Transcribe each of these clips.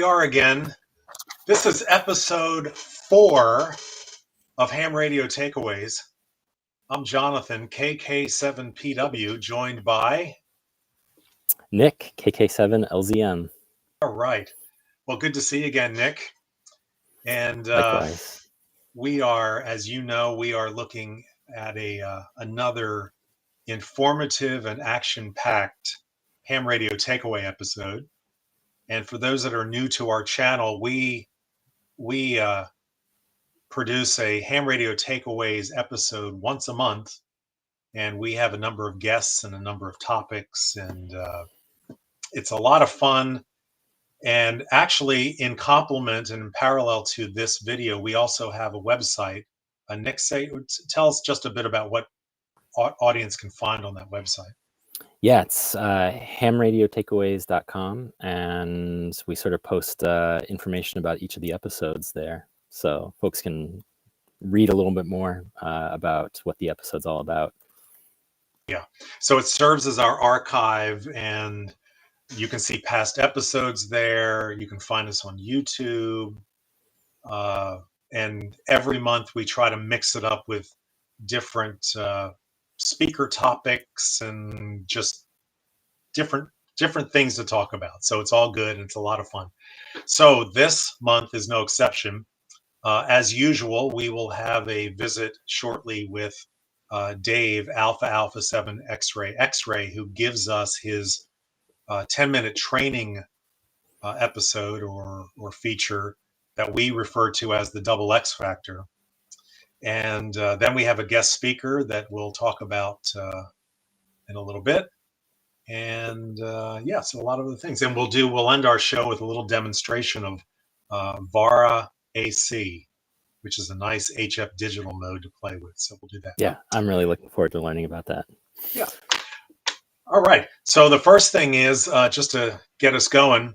are again. This is episode 4 of Ham Radio Takeaways. I'm Jonathan, KK7PW, joined by... Nick, KK7LZM. All right. Well, good to see you again, Nick. And Likewise. we are, as you know, we are looking at another informative and action-packed Ham Radio Takeaway episode. And for those that are new to our channel, we produce a Ham Radio Takeaways episode once a month, and we have a number of guests and a number of topics, and it's a lot of fun. And actually, in complement and in parallel to this video, we also have a website. Nick, tell us just a bit about what audience can find on that website. Yeah, it's hamradiotakeaways.com, and we sort of post information about each of the episodes there, so folks can read a little bit more about what the episode's all about. Yeah, so it serves as our archive, and you can see past episodes there. You can find us on YouTube, and every month we try to mix it up with different speaker topics and just different things to talk about. So it's all good and it's a lot of fun. So this month is no exception. As usual, we will have a visit shortly with Dave, Alpha 7 X-Ray, who gives us his 10-minute training episode or feature that we refer to as the double X factor. And then we have a guest speaker that we'll talk about in a little bit. And yeah, so a lot of other things. And we'll end our show with a little demonstration of VarAC, which is a nice HF digital mode to play with. So we'll do that. Yeah, I'm really looking forward to learning about that. Yeah. All right. So the first thing is, just to get us going,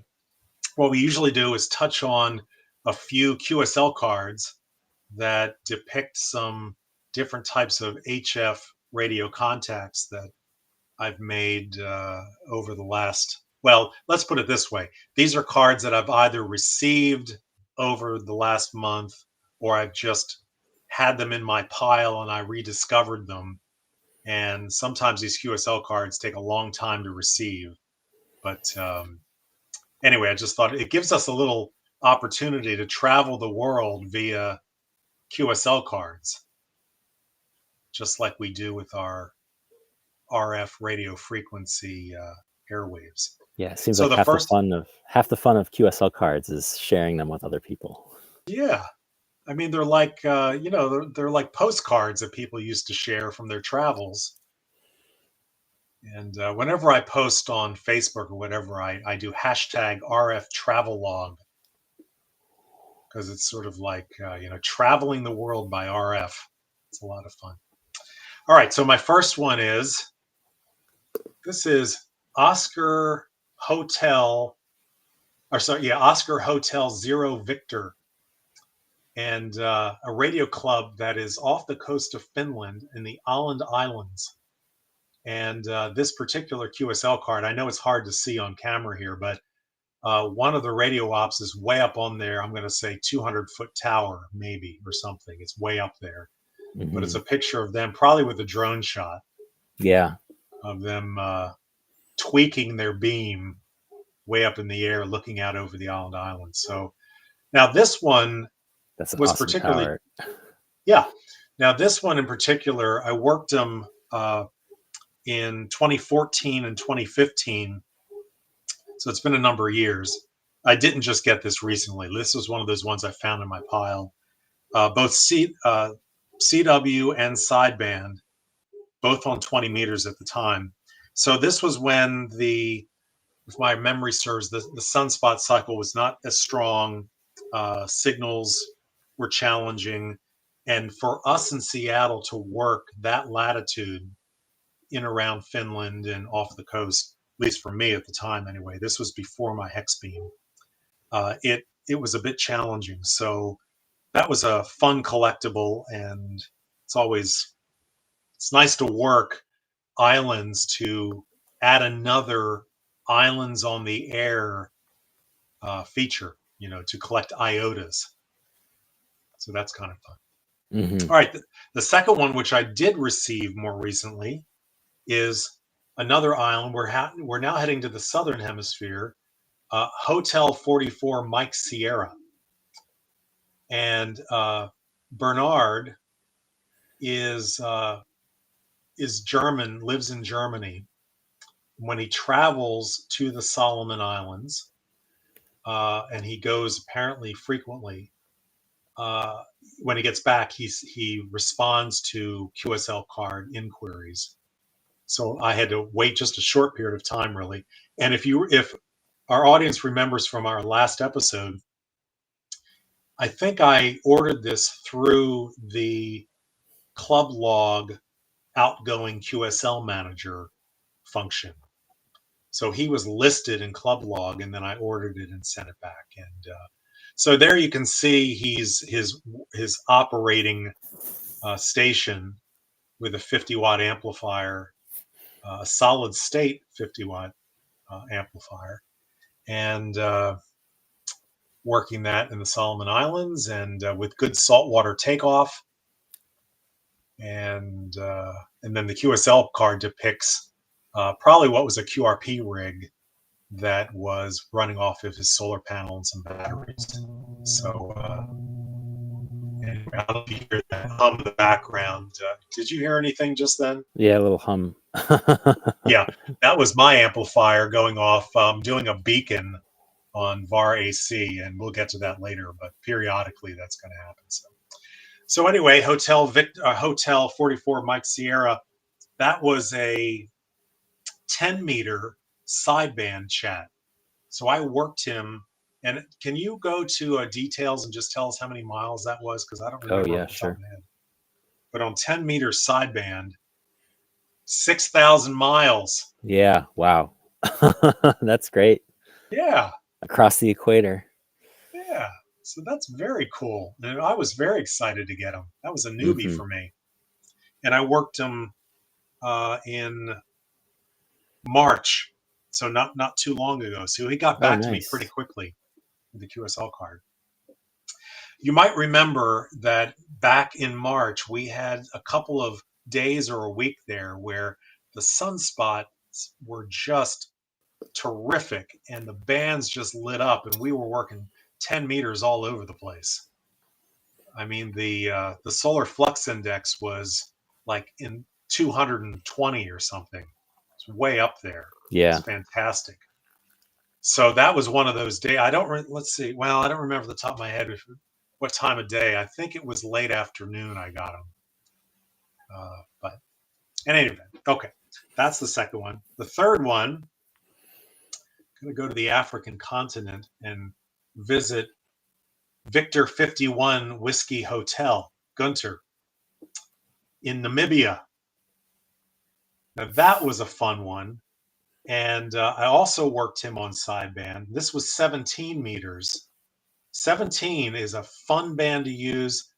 what we usually do is touch on a few QSL cards that depict some different types of HF radio contacts that I've made over the last, well, let's put it this way. These are cards that I've either received over the last month, or I've just had them in my pile and I rediscovered them. And sometimes these QSL cards take a long time to receive. But anyway, I just thought it gives us a little opportunity to travel the world via QSL cards, just like we do with our RF radio frequency airwaves. Yeah, it seems so like half the fun of QSL cards is sharing them with other people. Yeah, I mean, they're like they're like postcards that people used to share from their travels. And whenever I post on Facebook or whatever, I do hashtag RF travelogue, because it's sort of like traveling the world by RF. It's a lot of fun. All right, so my first one is, this is Oscar Hotel Zero Victor, and a radio club that is off the coast of Finland in the Åland Islands. And this particular QSL card, I know it's hard to see on camera here, but one of the radio ops is way up on there. I'm going to say 200-foot tower, maybe, or something. It's way up there. Mm-hmm. But it's a picture of them, probably with a drone shot. Yeah. Of them tweaking their beam way up in the air, looking out over the Åland Islands. So now this one was awesome particularly tower. Yeah. Now this one in particular, I worked them in 2014 and 2015. So it's been a number of years. I didn't just get this recently. This was one of those ones I found in my pile. Both CW and sideband, both on 20 meters at the time. So this was when if my memory serves, the sunspot cycle was not as strong. Signals were challenging. And for us in Seattle to work that latitude in around Finland and off the coast, at least for me at the time anyway, this was before my hex beam. It was a bit challenging. So that was a fun collectible, and it's nice to work islands to add another islands on the air feature, to collect IOTAs. So that's kind of fun. Mm-hmm. All right. The second one, which I did receive more recently, is another island. We're now heading to the southern hemisphere, Hotel 44 Mike Sierra. And Bernard is German, lives in Germany. When he travels to the Solomon Islands, and he goes apparently frequently, when he gets back, he responds to QSL card inquiries. So I had to wait just a short period of time, really. And if our audience remembers from our last episode, I think I ordered this through the Club Log outgoing QSL manager function. So he was listed in Club Log, and then I ordered it and sent it back. And so there you can see his operating station with a 50-watt amplifier, a solid state 50-watt amplifier, and working that in the Solomon Islands, and with good saltwater takeoff. And then the QSL card depicts probably what was a QRP rig that was running off of his solar panel and some batteries. So anyway, I don't know if you hear that hum in the background. Did you hear anything just then? Yeah, a little hum. Yeah, that was my amplifier going off, doing a beacon on VarAC, and we'll get to that later, but periodically that's going to happen. So anyway, Hotel 44 Mike Sierra, that was a 10-meter sideband chat. So I worked him. And can you go to details and just tell us how many miles that was? Because I don't remember Oh, yeah, off the top sure. of my head. But on 10 meter sideband, 6,000 miles. Yeah, wow. That's great. Yeah. Across the equator. Yeah. So that's very cool. And I was very excited to get him. That was a newbie for me. And I worked him in March. So not too long ago. So he got back to me pretty quickly with the QSL card. You might remember that back in March, we had a couple of days or a week there where the sunspots were just terrific and the bands just lit up, and we were working 10 meters all over the place. I mean, the solar flux index was like in 220 or something. It's way up there. Yeah. It's fantastic. So that was one of those days. Let's see. Well, I don't remember the top of my head what time of day. I think it was late afternoon I got them. But in any event, okay, that's the second one. The third one, I'm going to go to the African continent and visit Victor 51 Whiskey Hotel, Gunter, in Namibia. Now that was a fun one. And I also worked him on sideband. This was 17 meters. 17 is a fun band to use.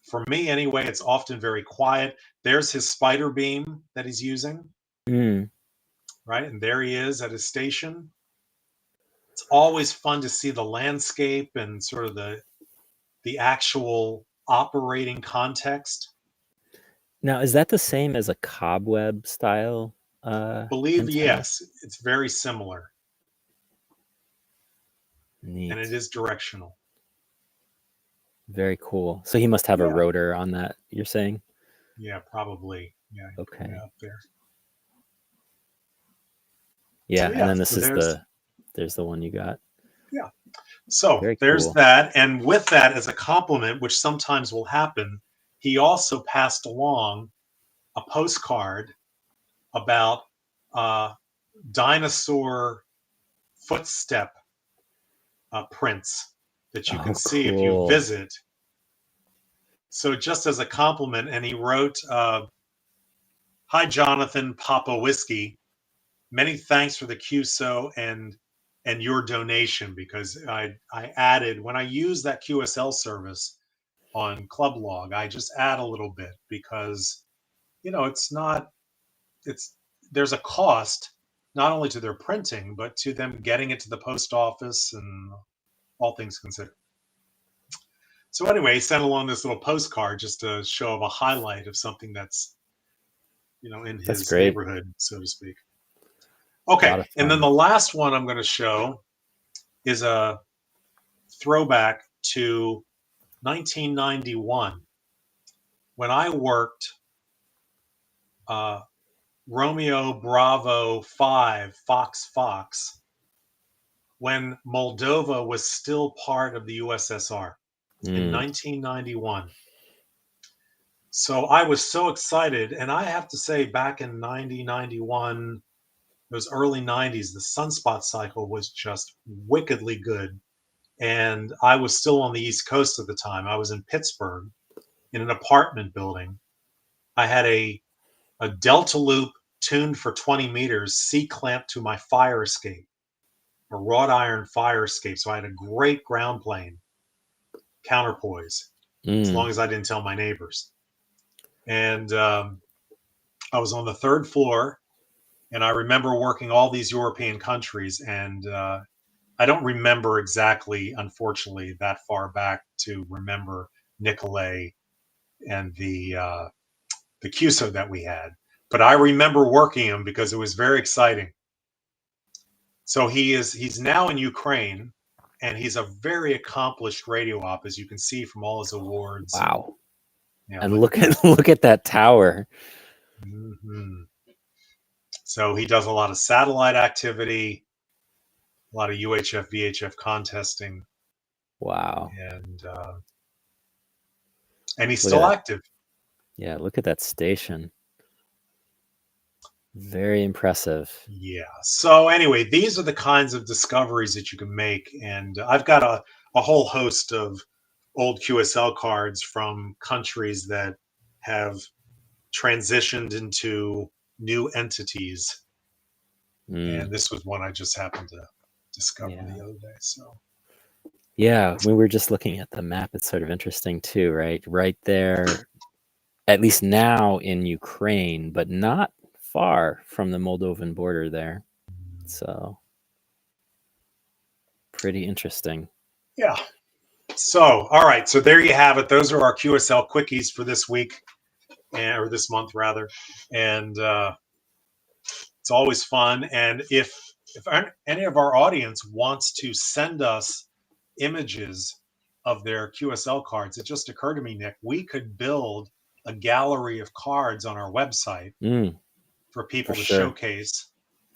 For me, anyway, it's often very quiet. There's his spider beam that he's using. Right? And there he is at his station. It's always fun to see the landscape and sort of the actual operating context. Now, is that the same as a cobweb style? Believe antenna? yes, it's very similar. Neat. And it is directional. Very cool. So he must have a rotor on that, you're saying? Yeah, probably. Yeah. Okay. Up there. Yeah, so, and then this is there's the one you got. Yeah. So very there's cool. that. And with that, as a compliment, which sometimes will happen, he also passed along a postcard about dinosaur footstep prints that you can see if you visit. So just as a compliment, and he wrote, "Hi, Jonathan, Papa Whiskey. Many thanks for the QSO and your donation," because I added, when I use that QSL service on Club Log, I just add a little bit because, there's a cost not only to their printing, but to them getting it to the post office and all things considered. So anyway, he sent along this little postcard, just a show of a highlight of something that's, in That's his great. neighborhood, so to speak. A Okay, lot of and then fun. the last one I'm going to show is a throwback to 1991 when I worked Romeo Bravo 5 Fox when Moldova was still part of the USSR in 1991. So I was so excited. And I have to say, back in 91, those early 90s, the sunspot cycle was just wickedly good. And I was still on the East Coast at the time. I was in Pittsburgh in an apartment building. I had a Delta loop tuned for 20 meters, C-clamped to my fire escape, a wrought iron fire escape. So I had a great ground plane counterpoise, as long as I didn't tell my neighbors. And I was on the third floor, and I remember working all these European countries. And I don't remember exactly, unfortunately, that far back to remember Nicolay and the QSO that we had. But I remember working him because it was very exciting. So he's now in Ukraine, and he's a very accomplished radio op, as you can see from all his awards. Wow. And look look at that tower. Mm-hmm. So he does a lot of satellite activity, a lot of UHF, VHF contesting. Wow. And he's still active. Yeah, look at that station. Very impressive. Yeah. So anyway, these are the kinds of discoveries that you can make. And I've got a whole host of old QSL cards from countries that have transitioned into new entities. And this was one I just happened to discover the other day. So yeah, when we're just looking at the map, it's sort of interesting too, right? Right there, at least now in Ukraine, but not far from the Moldovan border there. So pretty interesting. Yeah. So, all right. So there you have it. Those are our QSL quickies for this week, or this month rather. And it's always fun. And if any of our audience wants to send us images of their QSL cards, it just occurred to me, Nick, we could build a gallery of cards on our website for people to showcase.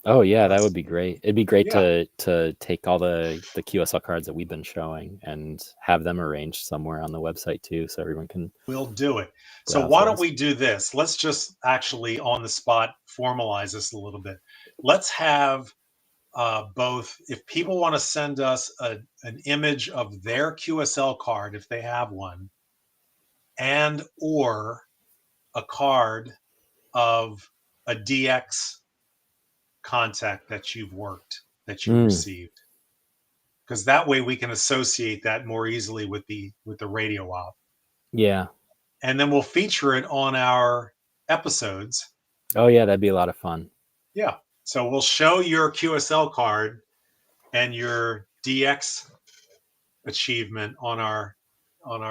Oh yeah, that would be great. It'd be great to take all the QSL cards that we've been showing and have them arranged somewhere on the website too, so everyone can. We'll do it. So why don't we do this? Let's just actually on the spot formalize this a little bit. Let's have both, if people want to send us an image of their QSL card, if they have one, and or a card of a DX contact that you've worked, that you received, because that way we can associate that more easily with the radio op. Yeah. And then we'll feature it on our episodes. Oh yeah, that'd be a lot of fun. Yeah. So we'll show your QSL card and your DX achievement on our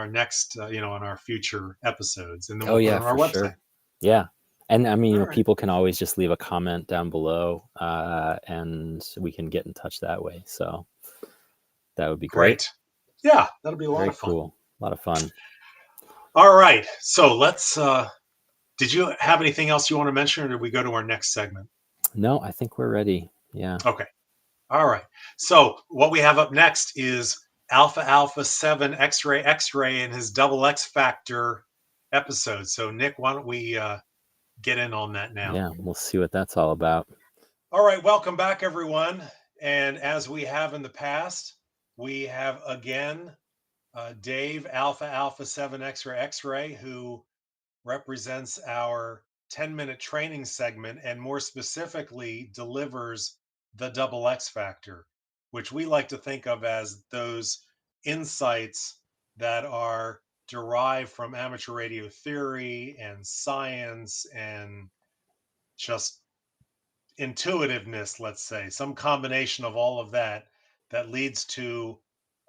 next on our future episodes, and then we'll put it on our website. Sure. Yeah. And I mean, people can always just leave a comment down below, and we can get in touch that way. So that would be great. Yeah, that'll be a lot of fun. Cool. A lot of fun. All right. So let's did you have anything else you want to mention, or did we go to our next segment? No, I think we're ready. Yeah. Okay. All right. So what we have up next is Alpha 7 X-ray and his XXFactor episode. So Nick, why don't we get in on that now? Yeah, we'll see what that's all about. All right, welcome back, everyone. And as we have in the past, we have again Dave Alpha 7 X-ray, who represents our 10-minute training segment, and more specifically delivers the XXFactor, which we like to think of as those insights that are derived from amateur radio theory and science and just intuitiveness, let's say, some combination of all of that that leads to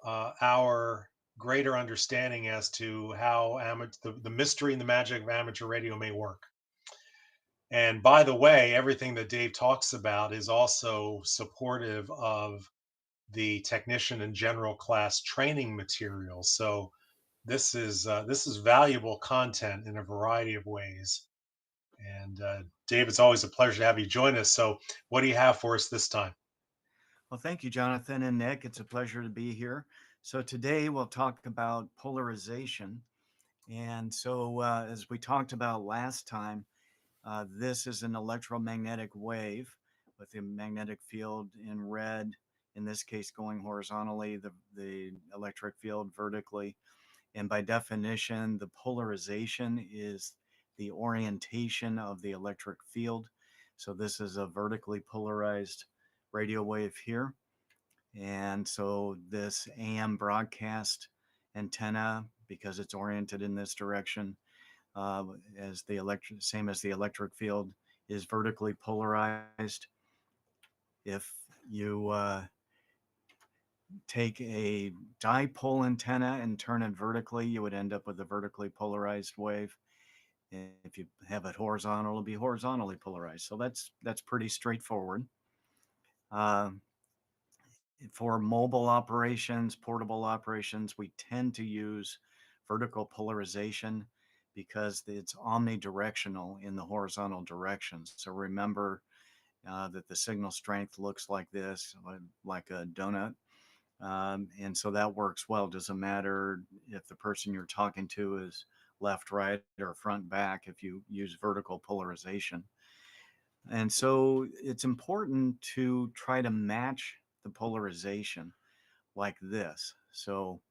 our greater understanding as to how the mystery and the magic of amateur radio may work. And by the way, everything that Dave talks about is also supportive of the technician and general class training material. So this is valuable content in a variety of ways. And Dave, it's always a pleasure to have you join us. So, what do you have for us this time? Well, thank you, Jonathan and Nick. It's a pleasure to be here. So, today we'll talk about polarization. And so, as we talked about last time, this is an electromagnetic wave with a magnetic field in red, in this case going horizontally, the electric field vertically. And by definition, the polarization is the orientation of the electric field. So this is a vertically polarized radio wave here. And so this AM broadcast antenna, because it's oriented in this direction, as the same as the electric field, is vertically polarized. If you take a dipole antenna and turn it vertically, you would end up with a vertically polarized wave. If you have it horizontal, it'll be horizontally polarized. So that's pretty straightforward. Uh, for mobile operations, portable operations, we tend to use vertical polarization because it's omnidirectional in the horizontal direction. So remember that the signal strength looks like this, like a donut. And so that works well. Doesn't matter if the person you're talking to is left, right, or front, back if you use vertical polarization. And so it's important to try to match the polarization like this. So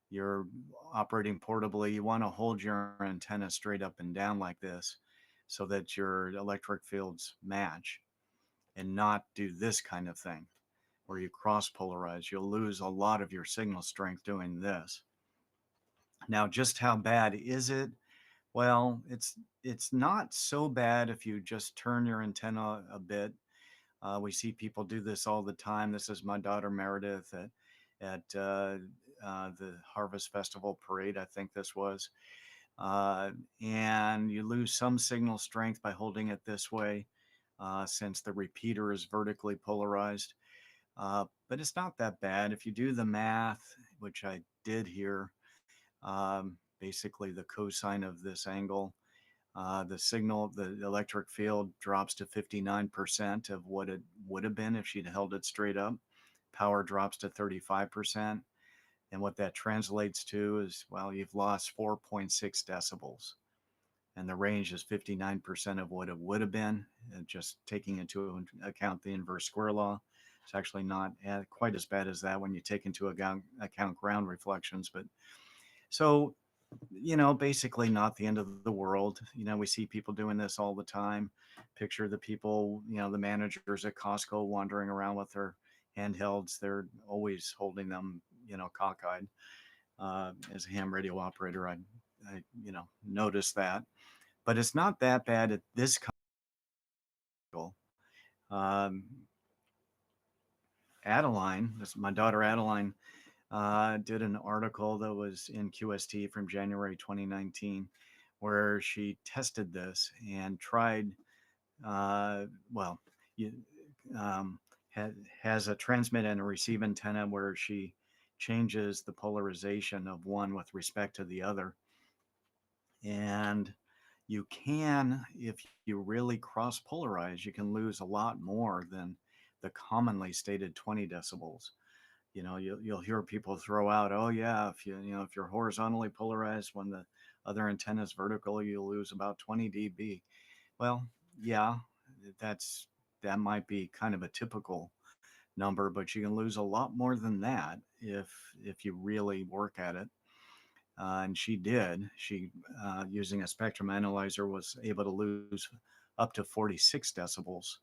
you're operating portably, you want to hold your antenna straight up and down like this so that your electric fields match, and not do this kind of thing where you cross polarize. You'll lose a lot of your signal strength doing this. Now, just how bad is it? Well, it's not so bad if you just turn your antenna a bit. We see people do this all the time. This is my daughter Meredith at the Harvest Festival parade, I think this was. And you lose some signal strength by holding it this way, since the repeater is vertically polarized. But it's not that bad. If you do the math, which I did here, basically the cosine of this angle, the electric field drops to 59% of what it would have been if she'd held it straight up. Power drops to 35%. And what that translates to is, well, you've lost 4.6 decibels. And the range is 59% of what it would have been, just taking into account the inverse square law. It's actually not quite as bad as that when you take into account ground reflections. But so, basically not the end of the world. We see people doing this all the time. Picture the people, the managers at Costco wandering around with their handhelds. They're always holding them, cockeyed. As a ham radio operator, I noticed that. But it's not that bad at this kind. Um, Adeline, this is my daughter Adeline, did an article that was in QST from January 2019, where she tested this and tried, well, you, has a transmit and a receive antenna where she changes the polarization of one with respect to the other. And you can, if you really cross polarize, you can lose a lot more than the commonly stated 20 decibels. You'll hear people throw out, oh yeah, if you're horizontally polarized when the other antenna is vertical, you'll lose about 20 dB. Well, yeah, that might be kind of a typical number, but you can lose a lot more than that if you really work at it. And she did. She, using a spectrum analyzer, was able to lose up to 46 decibels.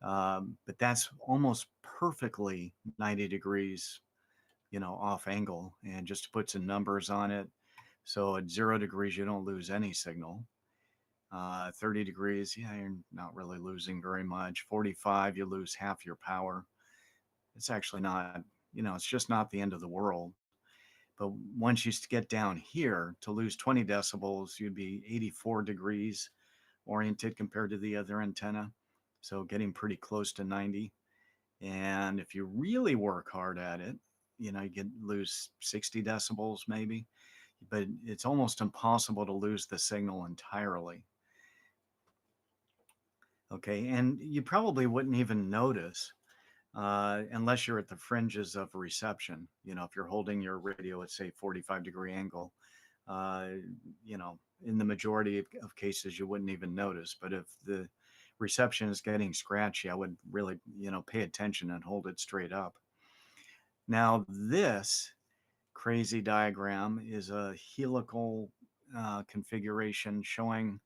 But that's almost perfectly 90 degrees, off angle. And just to put some numbers on it, so at 0 degrees, you don't lose any signal. 30 degrees, yeah, you're not really losing very much. 45, you lose half your power. It's actually not, it's just not the end of the world. But once you get down here, to lose 20 decibels, you'd be 84 degrees oriented compared to the other antenna. So getting pretty close to 90. And if you really work hard at it, you can lose 60 decibels maybe, but it's almost impossible to lose the signal entirely. Okay, and you probably wouldn't even notice unless you're at the fringes of reception. If you're holding your radio at, say, 45-degree angle, uh, in the majority of cases, you wouldn't even notice. But if the reception is getting scratchy, I would really, pay attention and hold it straight up. Now, this crazy diagram is a helical configuration showing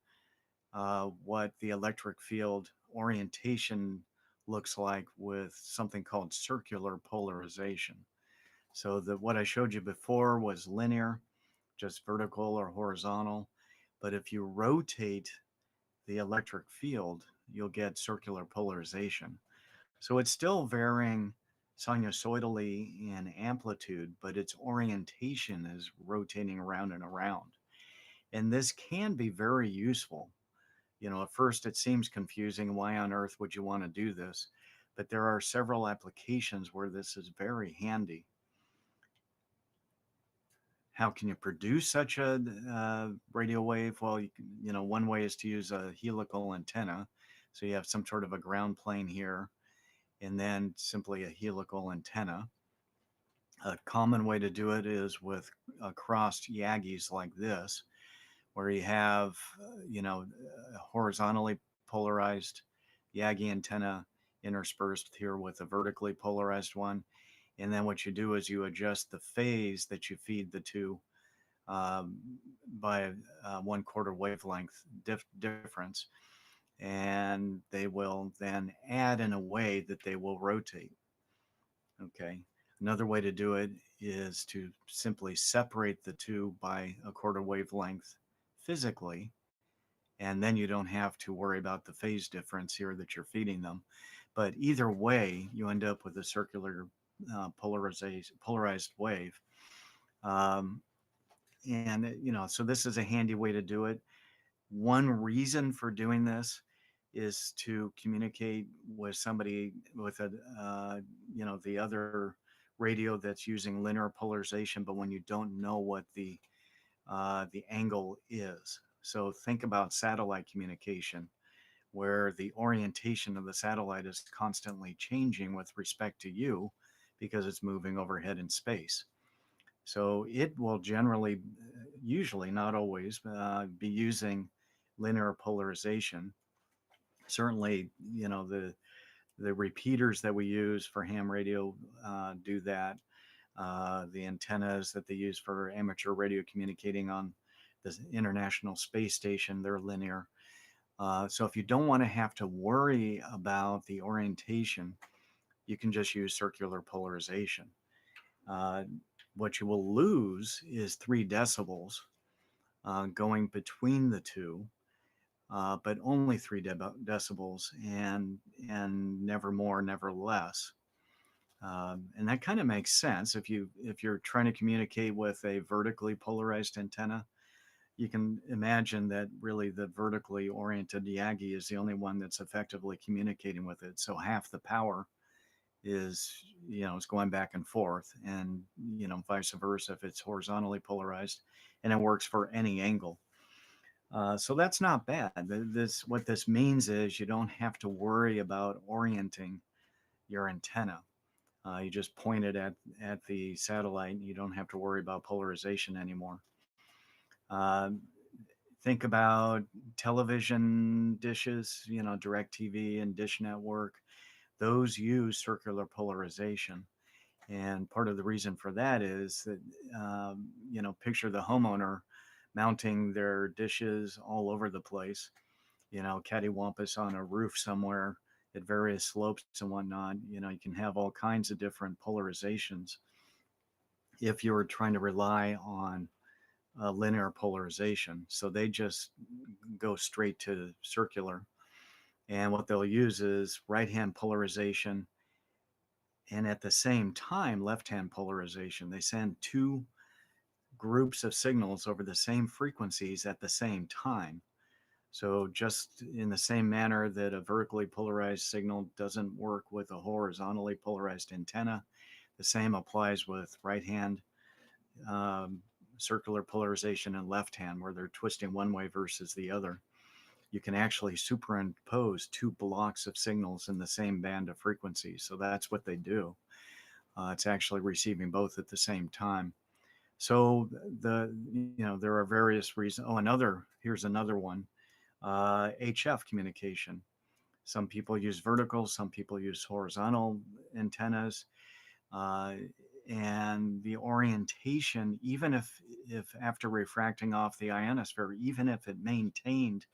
what the electric field orientation looks like with something called circular polarization. So what I showed you before was linear, just vertical or horizontal. But if you rotate the electric field, you'll get circular polarization. So it's still varying sinusoidally in amplitude, but its orientation is rotating around and around. And this can be very useful. At first it seems confusing. Why on earth would you want to do this? But there are several applications where this is very handy. How can you produce such a radio wave? Well, one way is to use a helical antenna. So you have some sort of a ground plane here, and then simply a helical antenna. A common way to do it is with crossed Yagis like this, where you have, a horizontally polarized Yagi antenna interspersed here with a vertically polarized one. And then what you do is you adjust the phase that you feed the two um, by 1/4 wavelength difference. And they will then add in a way that they will rotate. Okay. Another way to do it is to simply separate the two by 1/4 wavelength physically, and then you don't have to worry about the phase difference here that you're feeding them. But either way, you end up with a circular polarized wave. Um, and, so this is a handy way to do it. One reason for doing this is to communicate with somebody with the other radio that's using linear polarization, but when you don't know what the angle is. So think about satellite communication, where the orientation of the satellite is constantly changing with respect to you because it's moving overhead in space. So it will generally, usually, not always, be using linear polarization. Certainly, the repeaters that we use for ham radio do that. The antennas that they use for amateur radio communicating on the International Space Station, they're linear. So if you don't want to have to worry about the orientation, you can just use circular polarization. What you will lose is 3 decibels going between the two, but only 3 decibels, and never more, never less. And that kind of makes sense. If you're trying to communicate with a vertically polarized antenna, you can imagine that really the vertically oriented Yagi is the only one that's effectively communicating with it. So half the power is, it's going back and forth, and, vice versa if it's horizontally polarized, and it works for any angle. So that's not bad. What this means is you don't have to worry about orienting your antenna. You just point it at the satellite, and you don't have to worry about polarization anymore. Think about television dishes, DirecTV and Dish Network. Those use circular polarization. And part of the reason for that is that, picture the homeowner mounting their dishes all over the place, cattywampus on a roof somewhere at various slopes and whatnot. You can have all kinds of different polarizations if you're trying to rely on linear polarization. So they just go straight to circular. And what they'll use is right hand polarization and at the same time, left hand polarization. They send two groups of signals over the same frequencies at the same time. So, just in the same manner that a vertically polarized signal doesn't work with a horizontally polarized antenna, the same applies with right hand um, circular polarization and left hand, where they're twisting one way versus the other. You can actually superimpose two blocks of signals in the same band of frequencies. So that's what they do. It's actually receiving both at the same time. So there are various reasons. Oh, here's another one. HF communication. Some people use vertical, some people use horizontal antennas. Uh, and the orientation, even if after refracting off the ionosphere, even if it maintained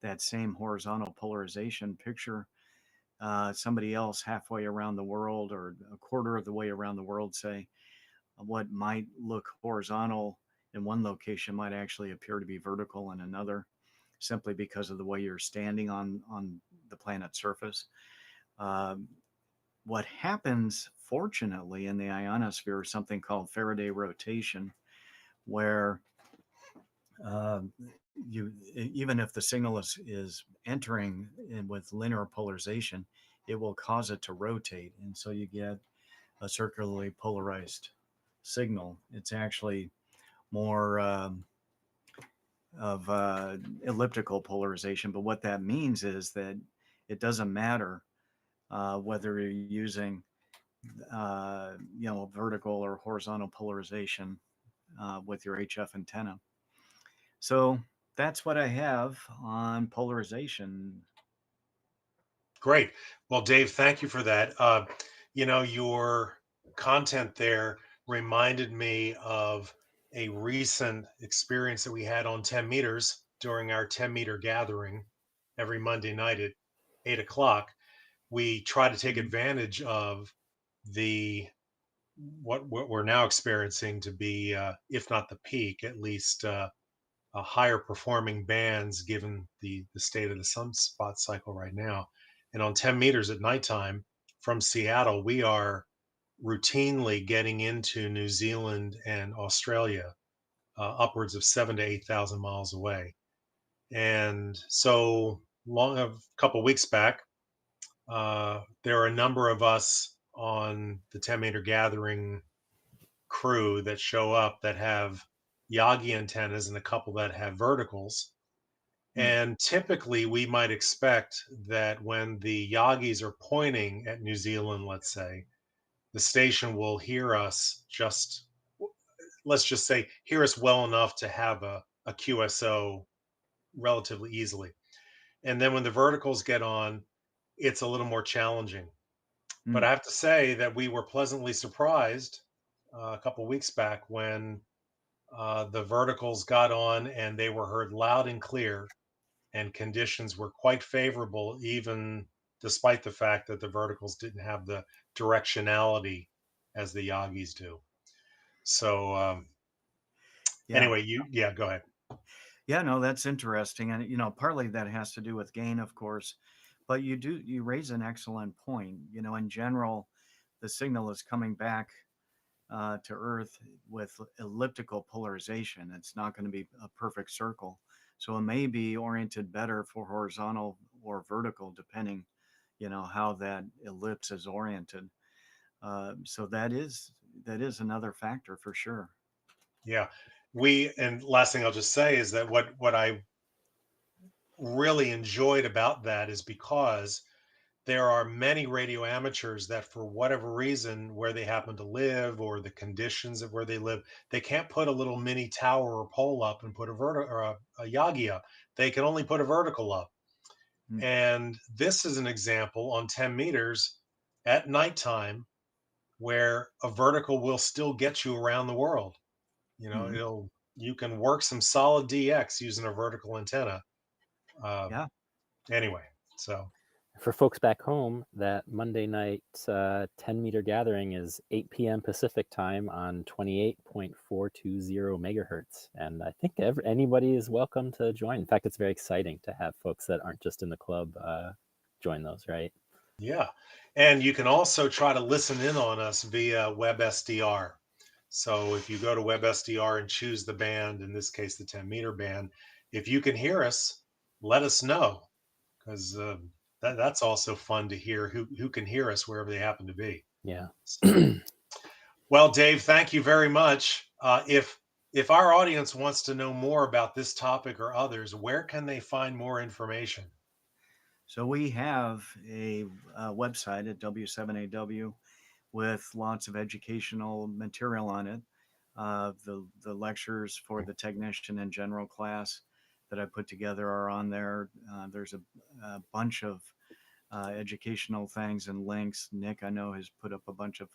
that same horizontal polarization picture, somebody else halfway around the world or a quarter of the way around the world, say, what might look horizontal in one location might actually appear to be vertical in another, simply because of the way you're standing on the planet's surface. Um, what happens, fortunately, in the ionosphere is something called Faraday rotation, where uh, even if the signal is entering in with linear polarization, it will cause it to rotate, and so you get a circularly polarized signal. It's actually more of elliptical polarization, but what that means is that it doesn't matter whether you're using vertical or horizontal polarization with your HF antenna. So that's what I have on polarization. Great. Well, Dave, thank you for that. Your content there reminded me of a recent experience that we had on 10 meters during our 10-meter gathering every Monday night at 8 o'clock. We try to take Mhm. advantage of the what we're now experiencing to be, if not the peak, at least higher performing bands given the state of the sunspot cycle right now. And on 10 meters at nighttime from Seattle, we are routinely getting into New Zealand and Australia, upwards of 7 to 8,000 miles away. And so, a couple of weeks back, there are a number of us on the 10 meter gathering crew that show up that have Yagi antennas and a couple that have verticals. Mm. And typically, we might expect that when the Yagis are pointing at New Zealand, let's say, the station will hear us let's just say, hear us well enough to have a QSO relatively easily. And then when the verticals get on, it's a little more challenging. But Mm. I have to say that we were pleasantly surprised a couple weeks back when the verticals got on and they were heard loud and clear, and conditions were quite favorable, even despite the fact that the verticals didn't have the directionality as the Yagis do. So, Yeah. anyway, yeah, go ahead. Yeah, no, that's interesting. And, partly that has to do with gain, of course, but you raise an excellent point. In general, the signal is coming back to Earth with elliptical polarization. It's not going to be a perfect circle. So it may be oriented better for horizontal or vertical, depending, how that ellipse is oriented. So that is another factor for sure. Yeah, and last thing I'll just say is that what I really enjoyed about that is because there are many radio amateurs that, for whatever reason, where they happen to live or the conditions of where they live, they can't put a little mini tower or pole up and put a Yagi up. They can only put a vertical up. Mm. And this is an example on 10 meters at nighttime where a vertical will still get you around the world. Mhm. You can work some solid DX using a vertical antenna. Um, Yeah. anyway, so for folks back home, that Monday night 10-meter gathering is 8 p.m. Pacific time on 28.420 megahertz. And I think anybody is welcome to join. In fact, it's very exciting to have folks that aren't just in the club join those, right? Yeah. And you can also try to listen in on us via WebSDR. So if you go to WebSDR and choose the band, in this case, the 10-meter band, if you can hear us, let us know, because that's also fun to hear who can hear us wherever they happen to be. Yeah. So, well, Dave, thank you very much. If our audience wants to know more about this topic or others, where can they find more information? So we have a website at W7AW with lots of educational material on it. The lectures for the technician and general class that I put together are on there. There's a bunch of educational things and links. Nick, I know, has put up a bunch of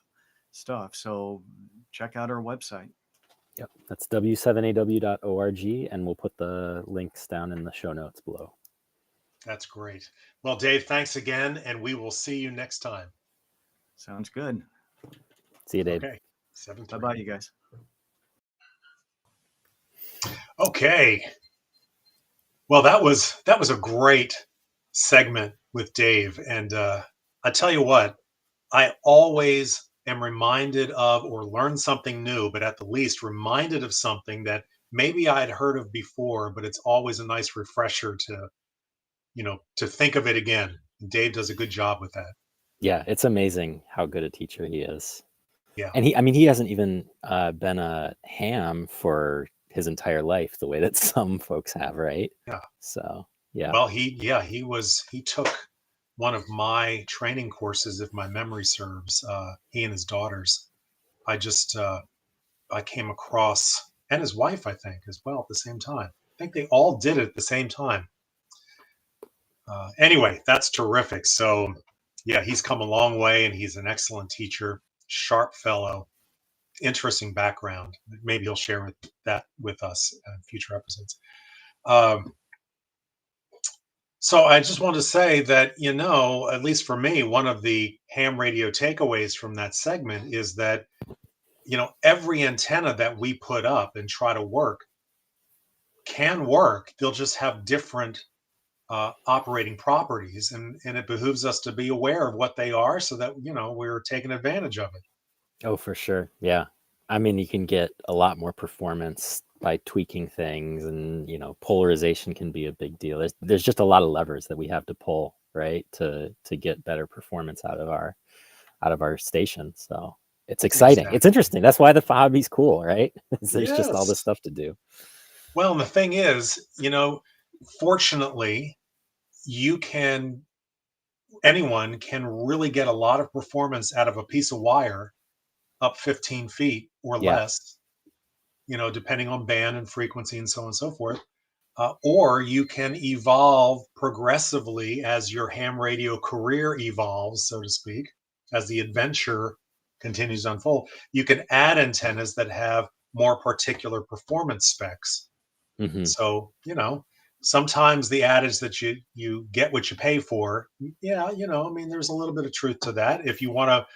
stuff. So check out our website. Yep, that's w7aw.org, and we'll put the links down in the show notes below. That's great. Well, Dave, thanks again, and we will see you next time. Sounds good. See you, Dave. Okay. 7-3. Bye-bye, you guys. Okay. Well, that was a great segment with Dave, and I tell you what, I always am reminded of or learn something new, but at the least reminded of something that maybe I had heard of before, but it's always a nice refresher to think of it again. Dave does a good job with that. Yeah, it's amazing how good a teacher he is. Yeah. And he hasn't even been a ham for his entire life the way that some folks have, right? Yeah. So, yeah. Well, he took one of my training courses, if my memory serves, he and his daughters. I came across, and his wife, I think, as well at the same time. I think they all did it at the same time. Anyway, that's terrific. So, yeah, he's come a long way, and he's an excellent teacher, sharp fellow, interesting background. Maybe he'll share that with us in future episodes. So I just want to say that, at least for me, one of the ham radio takeaways from that segment is that, every antenna that we put up and try to work can work. They'll just have different operating properties, and it behooves us to be aware of what they are so that, we're taking advantage of it. Oh, for sure. Yeah. I mean, you can get a lot more performance by tweaking things, and, polarization can be a big deal. There's just a lot of levers that we have to pull, right, to get better performance out of our station. So it's exciting. Exactly. It's interesting. That's why the hobby's cool, right? There's just all Yes. this stuff to do. Well, and the thing is, fortunately, anyone can really get a lot of performance out of a piece of wire up 15 feet or Yeah. less, depending on band and frequency and so on and so forth. Or you can evolve progressively as your ham radio career evolves, so to speak, as the adventure continues to unfold. You can add antennas that have more particular performance specs. Mm-hmm. So, sometimes the adage that you get what you pay for, yeah, there's a little bit of truth to that. If you want to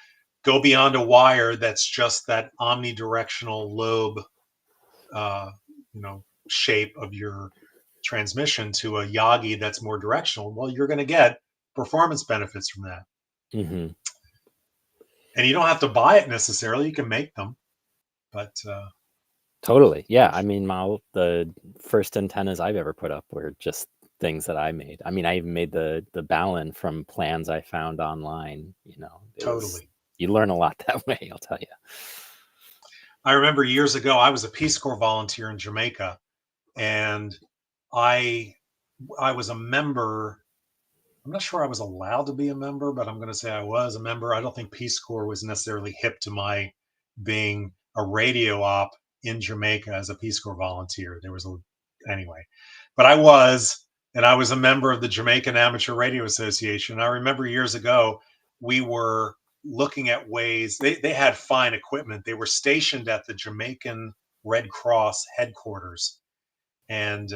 go beyond a wire that's just that omnidirectional lobe, shape of your transmission to a Yagi that's more directional, well, you're going to get performance benefits from that. Mm-hmm. And you don't have to buy it necessarily. You can make them, but totally. Yeah. I mean, the first antennas I've ever put up were just things that I made. I mean, I even made the Balun from plans I found online. Totally. You learn a lot that way, I'll tell you. I remember years ago, I was a Peace Corps volunteer in Jamaica, and I was a member. I'm not sure I was allowed to be a member, but I'm going to say I was a member. I don't think Peace Corps was necessarily hip to my being a radio op in Jamaica as a Peace Corps volunteer. Anyway, but I was a member of the Jamaican Amateur Radio Association. I remember years ago, we were looking at ways. They had fine equipment. They were stationed at the Jamaican Red Cross headquarters, and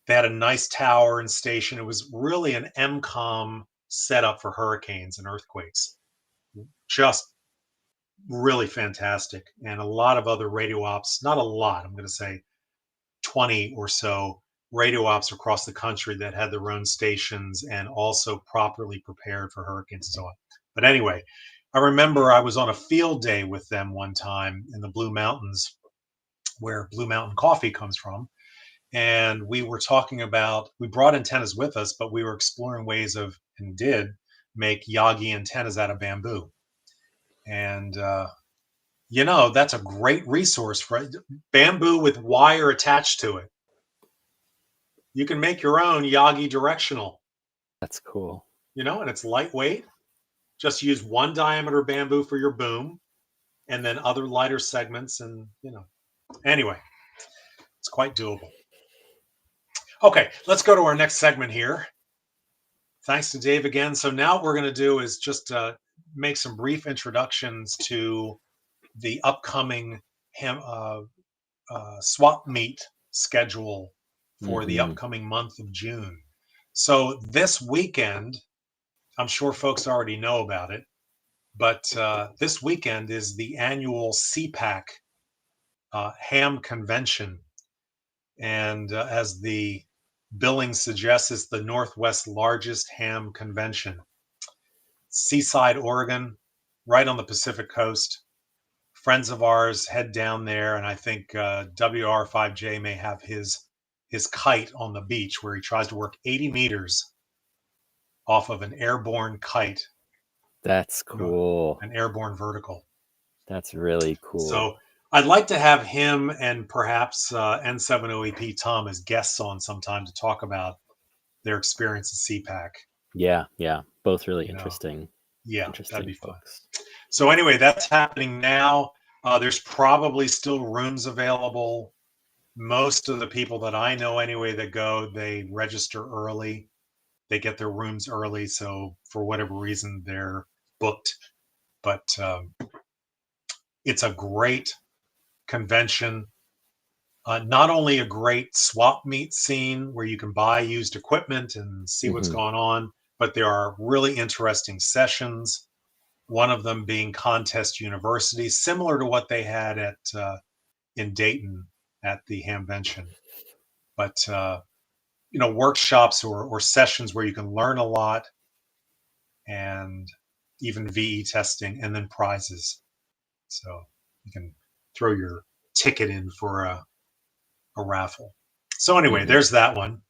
They had a nice tower and station. It was really an MCOM setup for hurricanes and earthquakes. Just really fantastic. And a lot of other radio ops, not a lot, I'm going to say 20 or so radio ops across the country that had their own stations and also properly prepared for hurricanes and so on. But anyway, I remember I was on a field day with them one time in the Blue Mountains, where Blue Mountain coffee comes from. And we were talking about, we brought antennas with us, but we were exploring ways of, and did, make Yagi antennas out of bamboo. And, that's a great resource for bamboo with wire attached to it. You can make your own Yagi directional. That's cool. And it's lightweight. Just use one diameter bamboo for your boom and then other lighter segments. And, anyway, it's quite doable. Okay, let's go to our next segment here. Thanks to Dave again. So now what we're going to do is just make some brief introductions to the upcoming swap meet schedule for the upcoming month of June. So this weekend, I'm sure folks already know about it, but this weekend is the annual CPAC ham convention. And as the billing suggests, it's the Northwest's largest ham convention. Seaside, Oregon, right on the Pacific coast. Friends of ours head down there, and I think WR5J may have his kite on the beach where he tries to work 80 meters off of an airborne kite. That's cool. An airborne vertical. That's really cool. So I'd like to have him and perhaps N70EP Tom as guests on sometime to talk about their experience at CPAC. Yeah. Both really interesting. Yeah, interesting that'd be folks. fun. So anyway, that's happening now. There's probably still rooms available. Most of the people that I know anyway that go, they register early. They get their rooms early. So for whatever reason, they're booked. But it's a great convention. Not only a great swap meet scene where you can buy used equipment and see what's going on, but there are really interesting sessions. One of them being Contest University, similar to what they had at in Dayton at the Hamvention. But workshops or sessions where you can learn a lot, and even VE testing, and then prizes. So you can throw your ticket in for a raffle. So anyway, there's that one.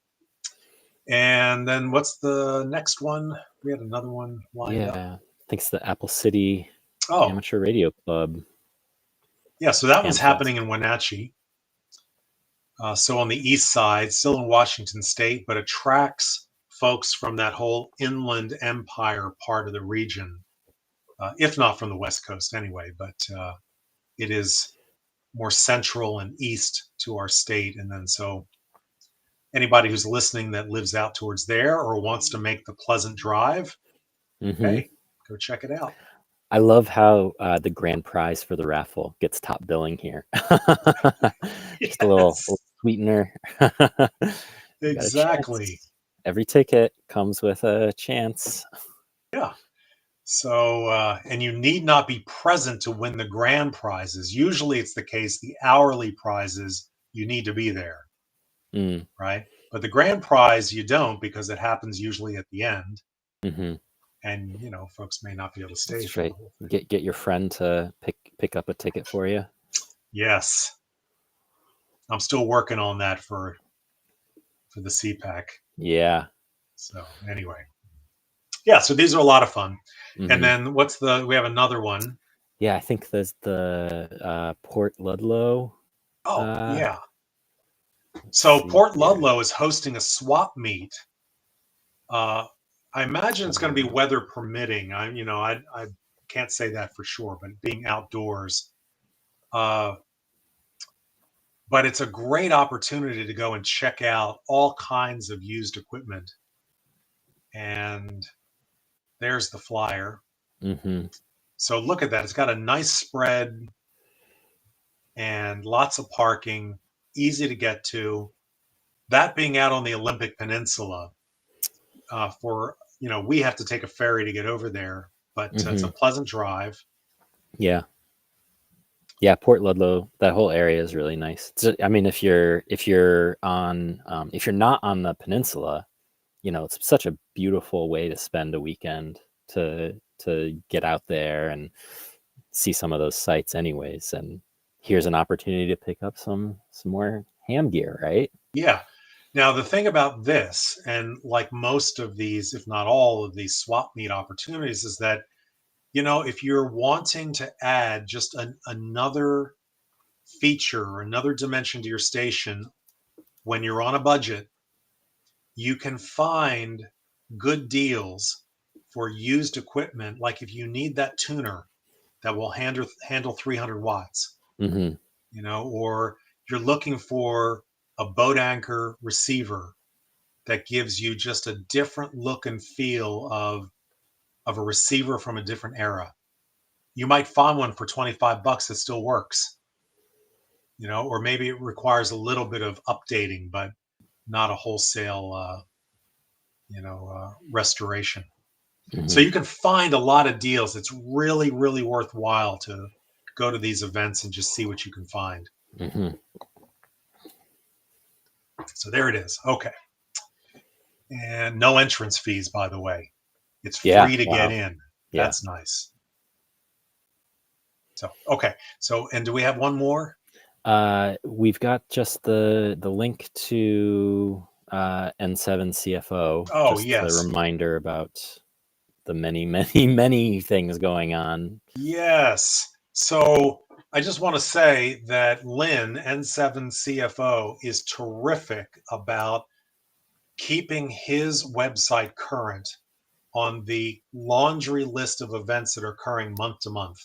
And then what's the next one? We had another one lined up. I think it's the Apple City Amateur Radio Club. Yeah, so that one's happening in Wenatchee. So on the east side, still in Washington State, but attracts folks from that whole Inland Empire part of the region, if not from the West Coast anyway, but it is more central and east to our state. And then so anybody who's listening that lives out towards there or wants to make the pleasant drive, hey, go check it out. I love how the grand prize for the raffle gets top billing here. Just a little sweetener. Exactly. Every ticket comes with a chance. Yeah. So, and you need not be present to win the grand prizes. Usually it's the case, the hourly prizes, you need to be there. Right? But the grand prize, you don't, because it happens usually at the end. And, folks may not be able to stay. That's right. Get your friend to pick up a ticket for you. Yes. I'm still working on that for the CPAC. Yeah. So anyway. Yeah, so these are a lot of fun. And then we have another one. Yeah, I think there's the Port Ludlow. Yeah. So Port Ludlow is hosting a swap meet. I imagine it's going to be weather permitting. I can't say that for sure, but being outdoors. But it's a great opportunity to go and check out all kinds of used equipment. And there's the flyer. So look at that. It's got a nice spread and lots of parking, easy to get to. that being out on the Olympic Peninsula, we have to take a ferry to get over there, but it's a pleasant drive. Yeah. Yeah, Port Ludlow, that whole area is really nice. I mean, if you're not on the peninsula, it's such a beautiful way to spend a weekend, to get out there and see some of those sites anyways. And here's an opportunity to pick up some more ham gear, right? Yeah. Now, the thing about this, and like most of these, if not all of these swap meet opportunities, is that, if you're wanting to add just another feature or another dimension to your station when you're on a budget, you can find good deals for used equipment. Like if you need that tuner that will handle 300 watts, or you're looking for a boat anchor receiver that gives you just a different look and feel of a receiver from a different era. You might find one for $25 that still works, or maybe it requires a little bit of updating, but not a wholesale, restoration. So you can find a lot of deals. It's really, really worthwhile to go to these events and just see what you can find. So there it is. Okay. And no entrance fees, by the way. It's free to get in. That's nice. So, okay. So, and do we have one more? We've got just the link to N7 CFO. Oh, just yes. a reminder about the many, many, many things going on. Yes. So I just want to say that Lynn, N7 CFO, is terrific about keeping his website current on the laundry list of events that are occurring month to month.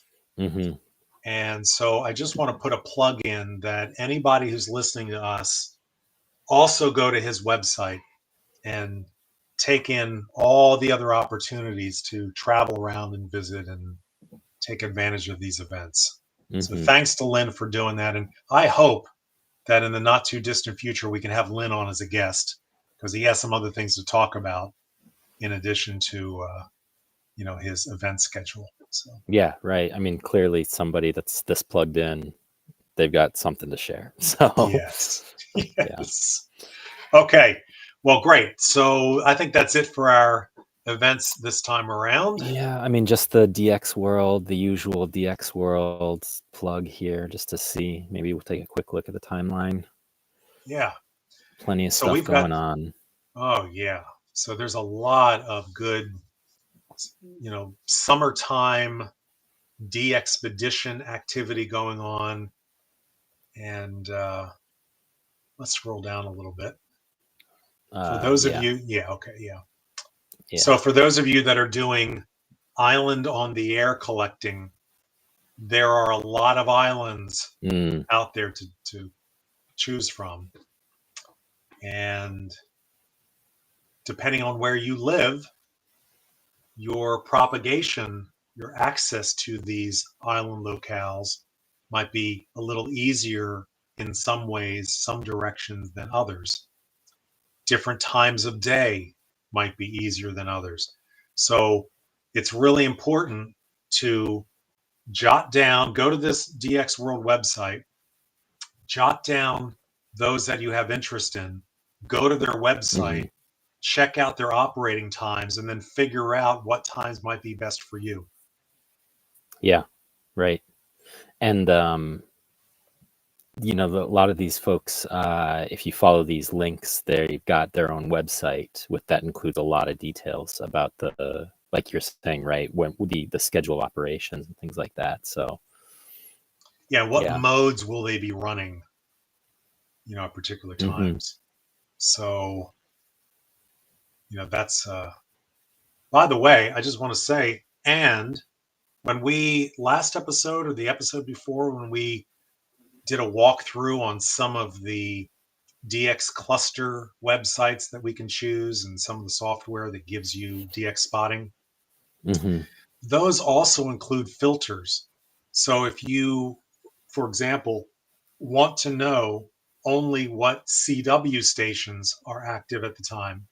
And so I just want to put a plug in that anybody who's listening to us also go to his website and take in all the other opportunities to travel around and visit and take advantage of these events. So thanks to Lynn for doing that. And I hope that in the not too distant future, we can have Lynn on as a guest, because he has some other things to talk about in addition to, his event schedule. So. Yeah, right. I mean, clearly somebody that's this plugged in, they've got something to share. So yes. Yes. Yeah. Okay. Well, great. So I think that's it for our events this time around. Yeah, I mean, just the DX World, the usual DX World plug here, just to see. Maybe we'll take a quick look at the timeline. Yeah. Plenty of stuff going on. Oh, yeah. So there's a lot of good, summertime de-expedition activity going on. And let's scroll down a little bit. For those of you, So for those of you that are doing island on the air collecting, there are a lot of islands out there to choose from. And depending on where you live, your propagation, your access to these island locales might be a little easier in some ways, some directions than others. Different times of day might be easier than others. So it's really important to jot down, go to this DX World website, jot down those that you have interest in, go to their website, check out their operating times, and then figure out what times might be best for you. Yeah, right. And a lot of these folks, if you follow these links, they've got their own website that includes a lot of details about the, like you're saying, right, when the schedule operations and things like that. So yeah, what modes will they be running, at particular times? So, that's by the way, I just want to say, and when we last episode or the episode before, when we did a walkthrough on some of the DX cluster websites that we can choose and some of the software that gives you DX spotting, those also include filters. So if you, for example, want to know only what CW stations are active at the time.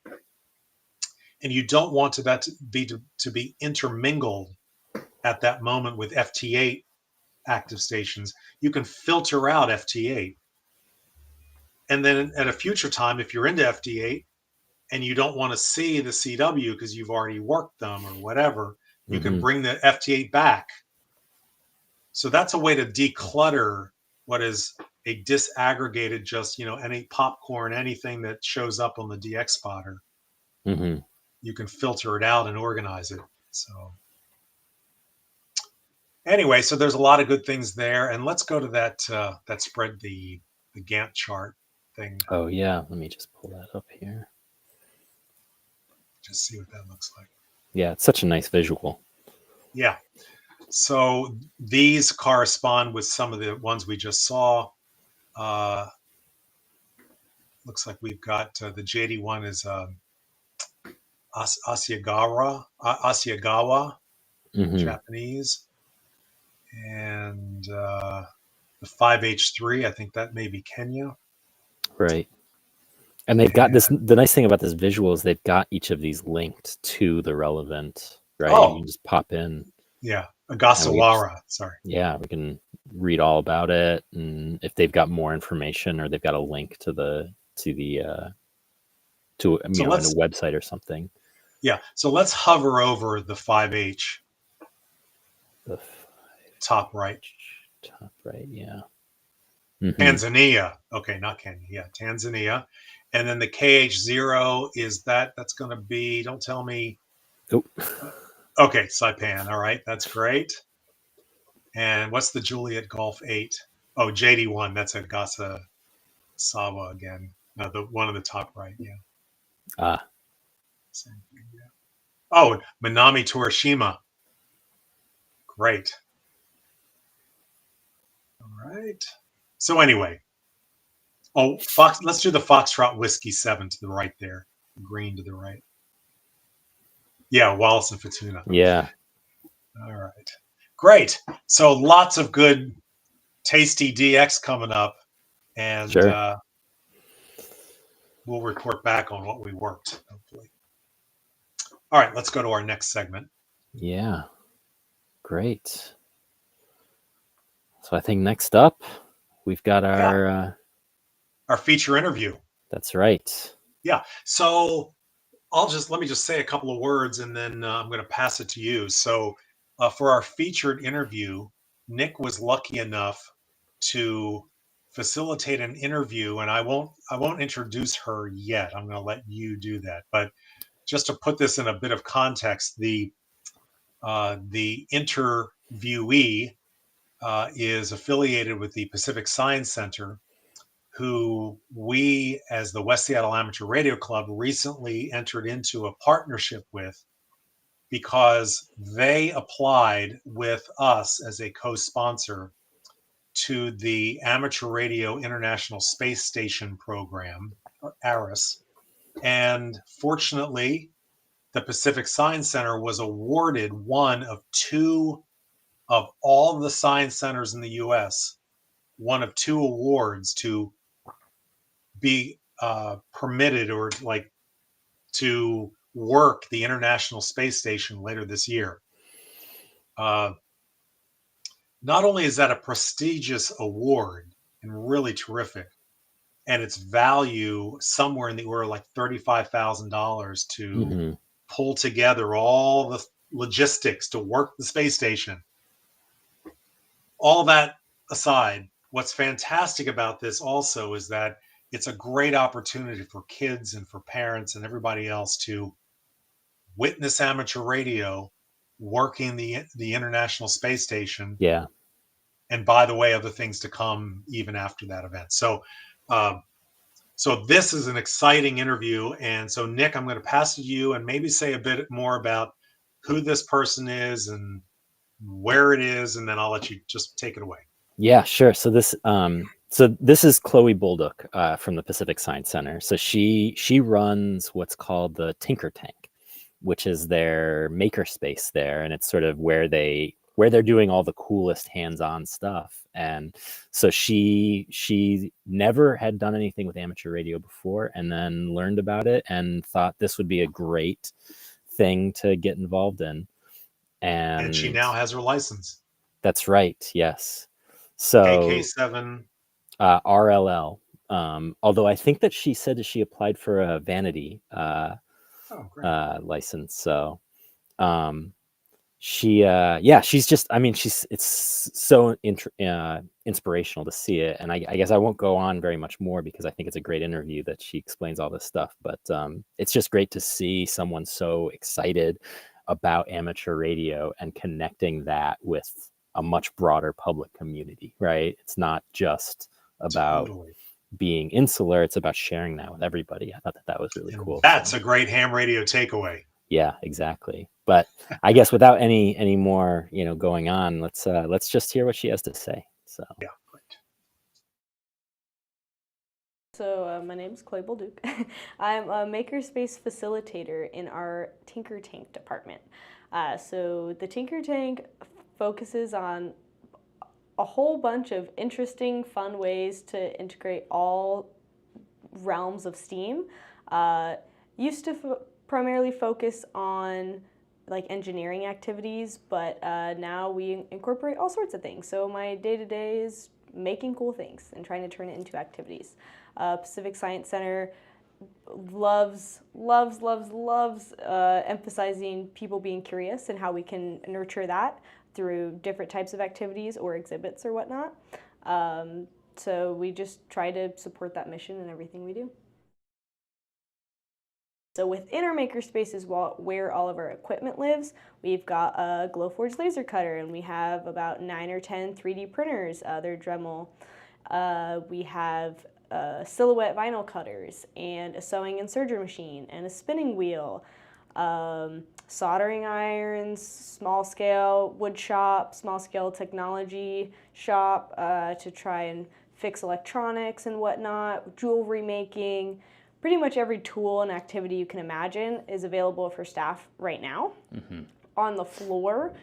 And you don't want that to be intermingled at that moment with FT8 active stations. You can filter out FT8. And then at a future time, if you're into FT8 and you don't want to see the CW because you've already worked them or whatever, you can bring the FT8 back. So that's a way to declutter what is a disaggregated, just, any popcorn, anything that shows up on the DX spotter. You can filter it out and organize it. So anyway, so there's a lot of good things there. And let's go to that spread, the Gantt chart thing. Oh yeah, let me just pull that up here. Just see what that looks like. Yeah, it's such a nice visual. Yeah. So these correspond with some of the ones we just saw. Looks like we've got the JD one is Asiagawa, Japanese. And the 5H3, I think that may be Kenya. Right. And they've got this, the nice thing about this visual is they've got each of these linked to the relevant, right? Oh. You can just pop in. Yeah. Agasawara, sorry. Yeah, we can read all about it. And if they've got more information or they've got a link to a website or something. Yeah. So let's hover over the 5H. Top right. Top right, yeah. Tanzania. Okay, not Kenya. Yeah, Tanzania. And then the KH0 is that's going to be, don't tell me. Oh. Okay, Saipan. All right, that's great. And what's the Juliet Golf 8? Oh, JD1. That's a Gasasawa again. No, the one on the top right. Yeah. Same thing, yeah. Oh, Minami Torishima. Great. All right. So anyway. Oh, let's do the Foxtrot Whiskey 7 to the right there. Green to the right. Yeah, Wallace and Fortuna. Yeah. All right. Great. So lots of good, tasty DX coming up. And we'll report back on what we worked, hopefully. All right, let's go to our next segment. Yeah. Great. So I think next up, we've got our feature interview. That's right. Yeah. So let me just say a couple of words and then I'm going to pass it to you. So for our featured interview, Nick was lucky enough to facilitate an interview, and I won't introduce her yet. I'm going to let you do that. But just to put this in a bit of context, the interviewee is affiliated with the Pacific Science Center, who we, as the West Seattle Amateur Radio Club, recently entered into a partnership with because they applied with us as a co-sponsor to the Amateur Radio International Space Station program, or ARIS. And fortunately, the Pacific Science Center was awarded one of two of all the science centers in the U.S., one of two awards to be permitted or to work the International Space Station later this year. Not only is that a prestigious award and really terrific, and its value somewhere in the order of like $35,000 to pull together all the logistics to work the space station. All that aside, what's fantastic about this also is that it's a great opportunity for kids and for parents and everybody else to witness amateur radio working the International Space Station. Yeah. And by the way, other things to come even after that event. So this is an exciting interview. And so, Nick, I'm going to pass it to you and maybe say a bit more about who this person is and where it is, and then I'll let you just take it away. Yeah, sure. So this is Chloe Bolduc from the Pacific Science Center. So she runs what's called the Tinker Tank, which is their maker space there, and it's sort of where they where they're doing all the coolest hands-on stuff. And so she never had done anything with amateur radio before, and then learned about it and thought this would be a great thing to get involved in. And she now has her license. That's right. Yes. So KK7 RLL. Although I think that she said that she applied for a vanity license. So she's just, I mean, it's so inspirational to see it. And I guess I won't go on very much more because I think it's a great interview that she explains all this stuff. But it's just great to see someone so excited about amateur radio and connecting that with a much broader public community, right? It's not just about being insular, it's about sharing that with everybody. I thought that was really cool. That's a great ham radio takeaway. Yeah, exactly. But I guess without any more, going on, let's just hear what she has to say. So yeah, great. So my name is Chloe Bolduc. I'm a makerspace facilitator in our Tinker Tank department. So the Tinker Tank focuses on a whole bunch of interesting, fun ways to integrate all realms of STEAM. Used to primarily focus on like engineering activities, but now we incorporate all sorts of things. So my day-to-day is making cool things and trying to turn it into activities. Pacific Science Center loves emphasizing people being curious and how we can nurture that through different types of activities or exhibits or whatnot. So we just try to support that mission in everything we do. So within our makerspace is where all of our equipment lives. We've got a Glowforge laser cutter, and we have about 9 or 10 3D printers. They're Dremel. We have silhouette vinyl cutters, and a sewing and serger machine, and a spinning wheel, soldering irons, small scale wood shop, small scale technology shop to try and fix electronics and whatnot, jewelry making. Pretty much every tool and activity you can imagine is available for staff right now. Mm-hmm. On the floor,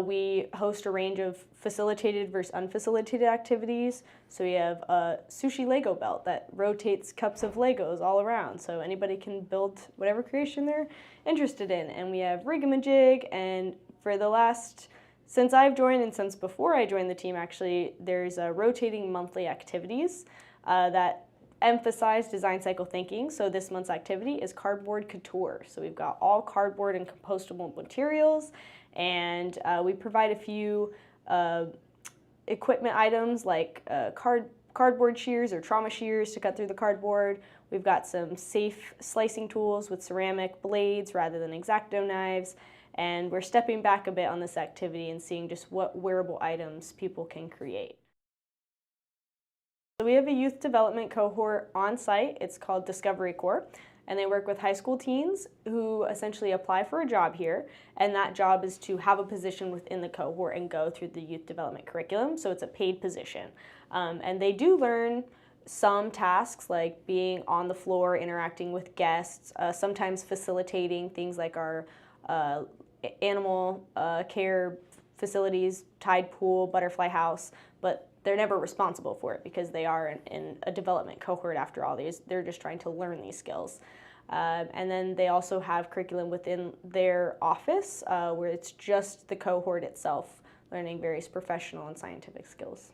we host a range of facilitated versus unfacilitated activities. So we have a sushi Lego belt that rotates cups of Legos all around, so anybody can build whatever creation they're interested in. And we have Rigamajig, and for the last, since I've joined and since before I joined the team actually, there's rotating monthly activities that emphasize design cycle thinking. So this month's activity is cardboard couture. So we've got all cardboard and compostable materials, and we provide a few equipment items like cardboard shears or trauma shears to cut through the cardboard. We've got some safe slicing tools with ceramic blades rather than X-Acto knives, and we're stepping back a bit on this activity and seeing just what wearable items people can create. So we have a youth development cohort on site. It's called Discovery Corps, and they work with high school teens who essentially apply for a job here, and that job is to have a position within the cohort and go through the youth development curriculum, so it's a paid position. And they do learn some tasks like being on the floor, interacting with guests, sometimes facilitating things like our animal care facilities, tide pool, butterfly house, but they're never responsible for it because they are in a development cohort after all these. They're just trying to learn these skills. And then they also have curriculum within their office where it's just the cohort itself learning various professional and scientific skills.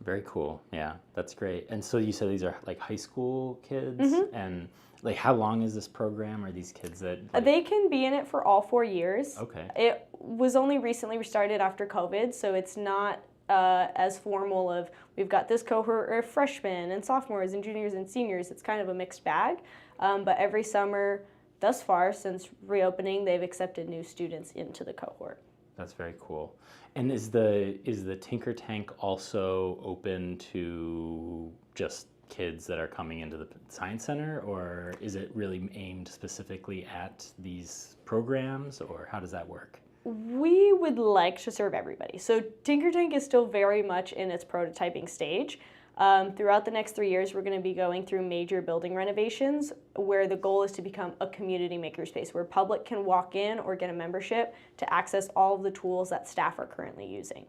Very cool. Yeah, that's great. And so you said these are like high school kids, Mm-hmm. and like how long is this program? Are these kids that They can be in it for all 4 years. Okay. It was only recently restarted after COVID, so it's not as formal of we've got this cohort of freshmen and sophomores and juniors and seniors. It's kind of a mixed bag, but every summer thus far since reopening they've accepted new students into the cohort. That's very cool. And is the Tinker Tank also open to just kids that are coming into the Science Center, or is it really aimed specifically at these programs, or how does that work? We would like to serve everybody. So Tinker Tank is still very much in its prototyping stage. Throughout the next 3 years, we're going to be going through major building renovations where the goal is to become a community makerspace where public can walk in or get a membership to access all of the tools that staff are currently using.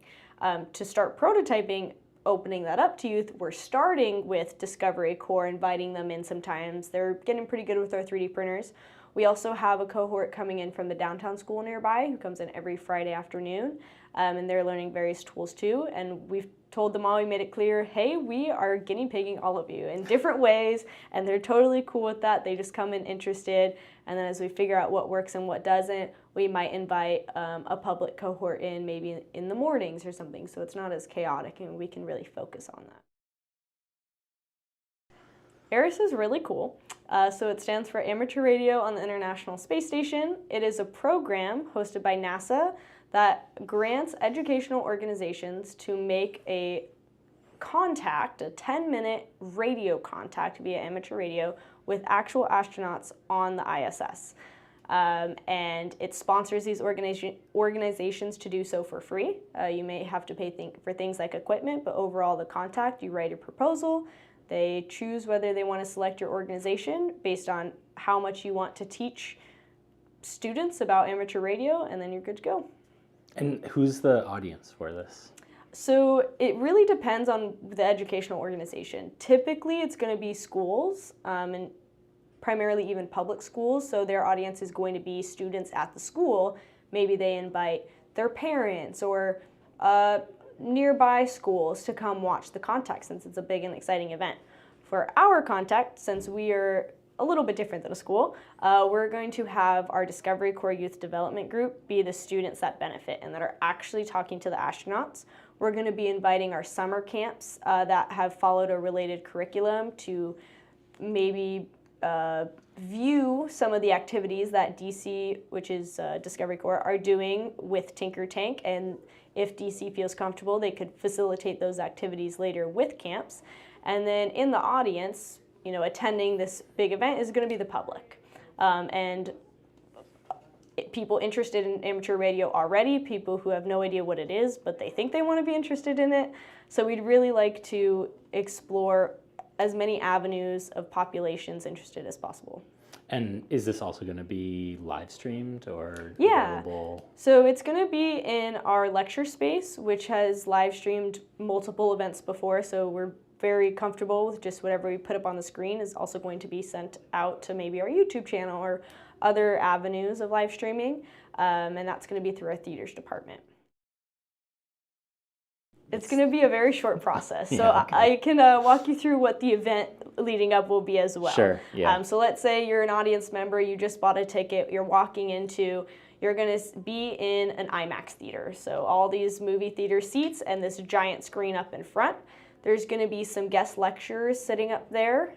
To start prototyping, opening that up to youth, we're starting with Discovery Core, inviting them in sometimes. They're getting pretty good with our 3D printers. We also have a cohort coming in from the downtown school nearby who comes in every Friday afternoon, and they're learning various tools too. And we've told them all, we made it clear, hey, we are guinea pigging all of you in different ways, and they're totally cool with that. They just come in interested, and then as we figure out what works and what doesn't, we might invite a public cohort in maybe in the mornings or something, so it's not as chaotic and we can really focus on that. ARIS is really cool. So it stands for Amateur Radio on the International Space Station. It is a program hosted by NASA that grants educational organizations to make a contact, a 10-minute radio contact via amateur radio with actual astronauts on the ISS. And it sponsors these organizations to do so for free. You may have to pay for things like equipment, but overall the contact, you write a proposal. They choose whether they want to select your organization based on how much you want to teach students about amateur radio, and then you're good to go. And who's the audience for this? So it really depends on the educational organization. Typically it's going to be schools, and primarily even public schools, so their audience is going to be students at the school. Maybe they invite their parents or nearby schools to come watch the contact since it's a big and exciting event. For our contact, since we are a little bit different than a school, we're going to have our Discovery Corps Youth Development Group be the students that benefit and that are actually talking to the astronauts. We're going to be inviting our summer camps that have followed a related curriculum to maybe view some of the activities that DC, which is Discovery Corps, are doing with Tinker Tank, and if DC feels comfortable, they could facilitate those activities later with camps. And then in the audience, you know, attending this big event is going to be the public. And people interested in amateur radio already, people who have no idea what it is, but they think they want to be interested in it. So we'd really like to explore as many avenues of populations interested as possible. And is this also going to be live streamed or available? So it's going to be in our lecture space, which has live streamed multiple events before, so we're very comfortable with just whatever we put up on the screen is also going to be sent out to maybe our YouTube channel or other avenues of live streaming, and that's going to be through our theaters department. It's going to be a very short process, so yeah, okay. I can walk you through what the event leading up will be as well. Sure, yeah. So let's say you're an audience member, you just bought a ticket, you're walking into, you're going to be in an IMAX theater, so all these movie theater seats and this giant screen up in front. There's going to be some guest lecturers sitting up there,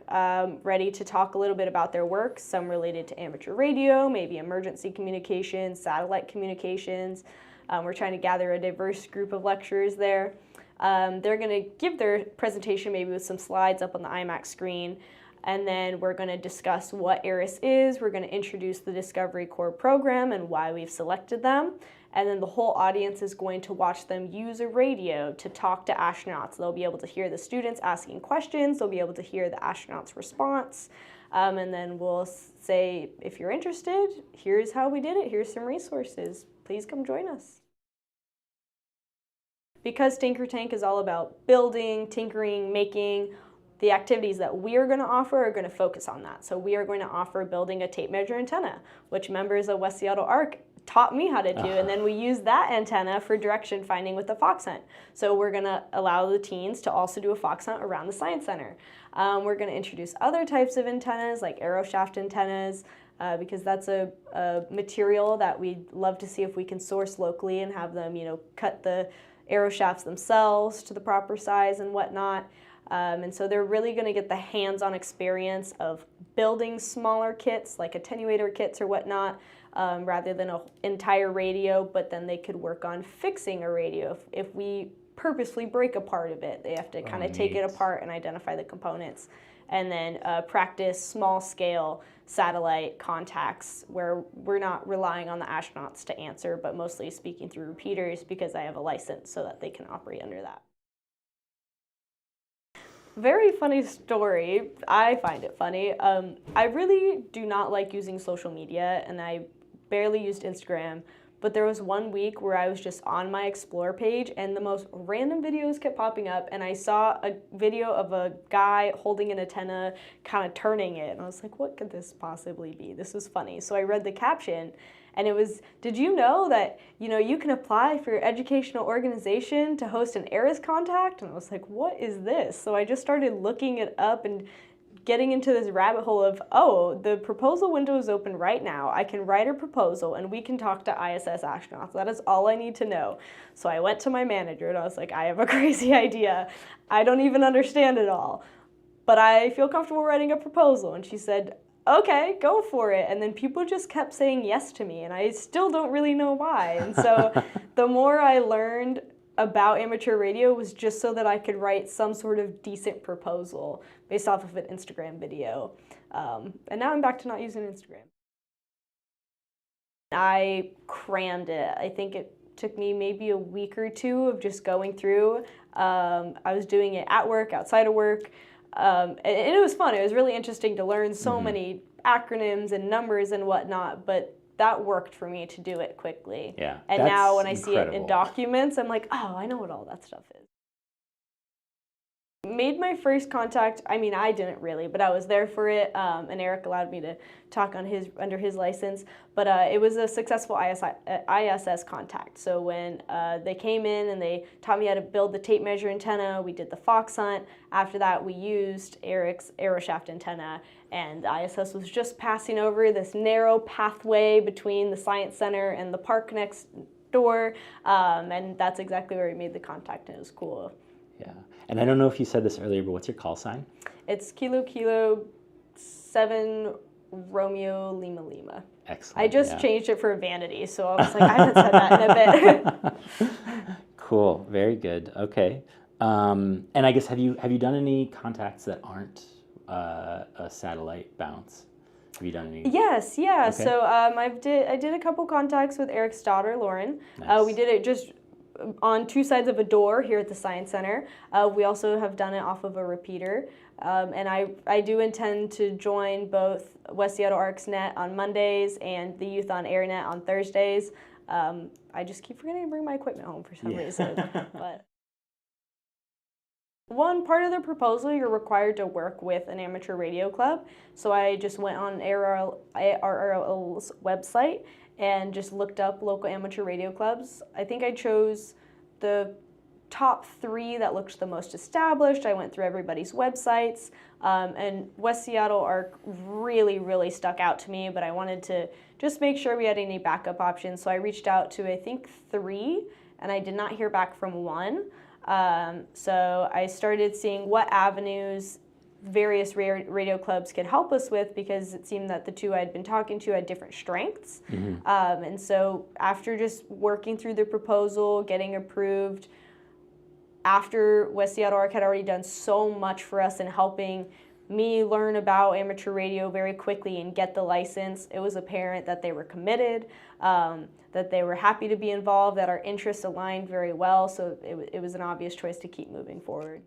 ready to talk a little bit about their work, some related to amateur radio, maybe emergency communications, satellite communications. We're trying to gather a diverse group of lecturers there. They're going to give their presentation maybe with some slides up on the IMAX screen, and then we're going to discuss what ARIS is. We're going to introduce the Discovery Corps program and why we've selected them, and then the whole audience is going to watch them use a radio to talk to astronauts. They'll be able to hear the students asking questions, they'll be able to hear the astronauts' response, and then we'll say, if you're interested, here's how we did it, here's some resources, please come join us. Because Tinker Tank is all about building, tinkering, making, the activities that we are going to offer are going to focus on that. So we are going to offer building a tape measure antenna, which members of West Seattle ARC taught me how to do, and then we use that antenna for direction finding with the fox hunt. So we're going to allow the teens to also do a fox hunt around the Science Center. We're going to introduce other types of antennas like arrow shaft antennas, because that's a material that we'd love to see if we can source locally and have them, you know, cut the arrow shafts themselves to the proper size and whatnot. And so they're really going to get the hands-on experience of building smaller kits like attenuator kits or whatnot, rather than an entire radio, but then they could work on fixing a radio. If we purposely break a part of it, they have to kind of take it apart and identify the components, and then practice small-scale satellite contacts where we're not relying on the astronauts to answer, but mostly speaking through repeaters because I have a license so that they can operate under that. Very funny story. I find it funny. I really do not like using social media, and I barely used Instagram. But there was one week where I was just on my Explore page, and the most random videos kept popping up, and I saw a video of a guy holding an antenna, kind of turning it, and I was like, what could this possibly be? This was funny. So I read the caption, and it was, did you know that, you can apply for your educational organization to host an ARIS contact? And I was like, what is this? So I just started looking it up and getting into this rabbit hole of, oh, the proposal window is open right now. I can write a proposal and we can talk to ISS astronauts. That is all I need to know. So I went to my manager and I was like, I have a crazy idea. I don't even understand it all, but I feel comfortable writing a proposal. And she said, okay, go for it. And then people just kept saying yes to me, and I still don't really know why. And so the more I learned about amateur radio was just so that I could write some sort of decent proposal based off of an Instagram video. And now I'm back to not using Instagram. I crammed it. I think it took me maybe a week or two of just going through. I was doing it at work, outside of work. And it was fun. It was really interesting to learn so many acronyms and numbers and whatnot, but that worked for me to do it quickly. Yeah, and now when I see it in documents, I'm like, oh, I know what all that stuff is. Made my first contact, I mean, I didn't really, but I was there for it, and Eric allowed me to talk on under his license, but it was a successful ISS contact. So when they came in and they taught me how to build the tape measure antenna, we did the Fox hunt. After that, we used Eric's Aeroshaft antenna, and the ISS was just passing over this narrow pathway between the Science Center and the park next door, and that's exactly where we made the contact, and it was cool. Yeah. And I don't know if you said this earlier, but what's your call sign? It's Kilo 7 Romeo Lima Lima. Excellent. I just changed it for vanity, so I was like, I haven't said that in a bit. Cool. Very good. Okay. And I guess have you done any contacts that aren't a satellite bounce? Have you done any? Yes. Yeah. Okay. So I did a couple contacts with Eric's daughter, Lauren. Nice. We did it just on two sides of a door here at the Science Center. We also have done it off of a repeater. And I do intend to join both West Seattle ArcsNet on Mondays and the Youth on AirNet on Thursdays. I just keep forgetting to bring my equipment home for some reason. But one part of the proposal, you're required to work with an amateur radio club. So I just went on ARRL's website and just looked up local amateur radio clubs. I think I chose the top 3 that looked the most established. I went through everybody's websites, and West Seattle ARC really, really stuck out to me, but I wanted to just make sure we had any backup options. So I reached out to, I think, 3, and I did not hear back from 1. So I started seeing what avenues various radio clubs could help us with, because it seemed that the 2 I'd been talking to had different strengths. And so after just working through the proposal, getting approved, after West Seattle ARC had already done so much for us in helping me learn about amateur radio very quickly and get the license, it was apparent that they were committed, that they were happy to be involved, that our interests aligned very well, so it was an obvious choice to keep moving forward.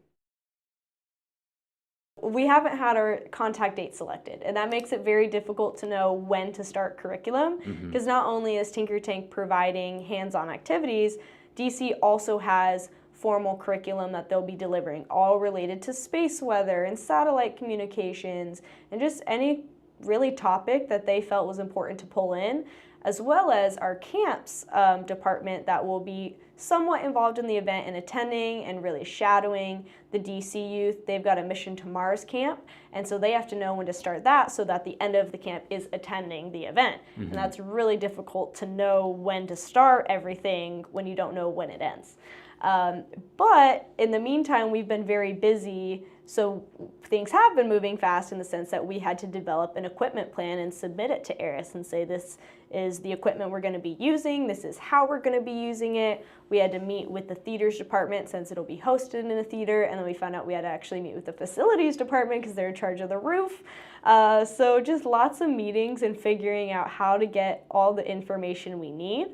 We haven't had our contact date selected, and that makes it very difficult to know when to start curriculum, because not only is Tinker Tank providing hands-on activities, DC also has formal curriculum that they'll be delivering, all related to space weather and satellite communications, and just any really topic that they felt was important to pull in, as well as our camps department that will be somewhat involved in the event and attending and really shadowing the DC youth. They've got a Mission to Mars camp, and so they have to know when to start that so that the end of the camp is attending the event. And that's really difficult to know when to start everything when you don't know when it ends. But in the meantime, we've been very busy, so things have been moving fast in the sense that we had to develop an equipment plan and submit it to ARIS and say, this is the equipment we're going to be using, this is how we're going to be using it. We had to meet with the theaters department since it'll be hosted in a theater, and then we found out we had to actually meet with the facilities department because they're in charge of the roof. So just lots of meetings and figuring out how to get all the information we need,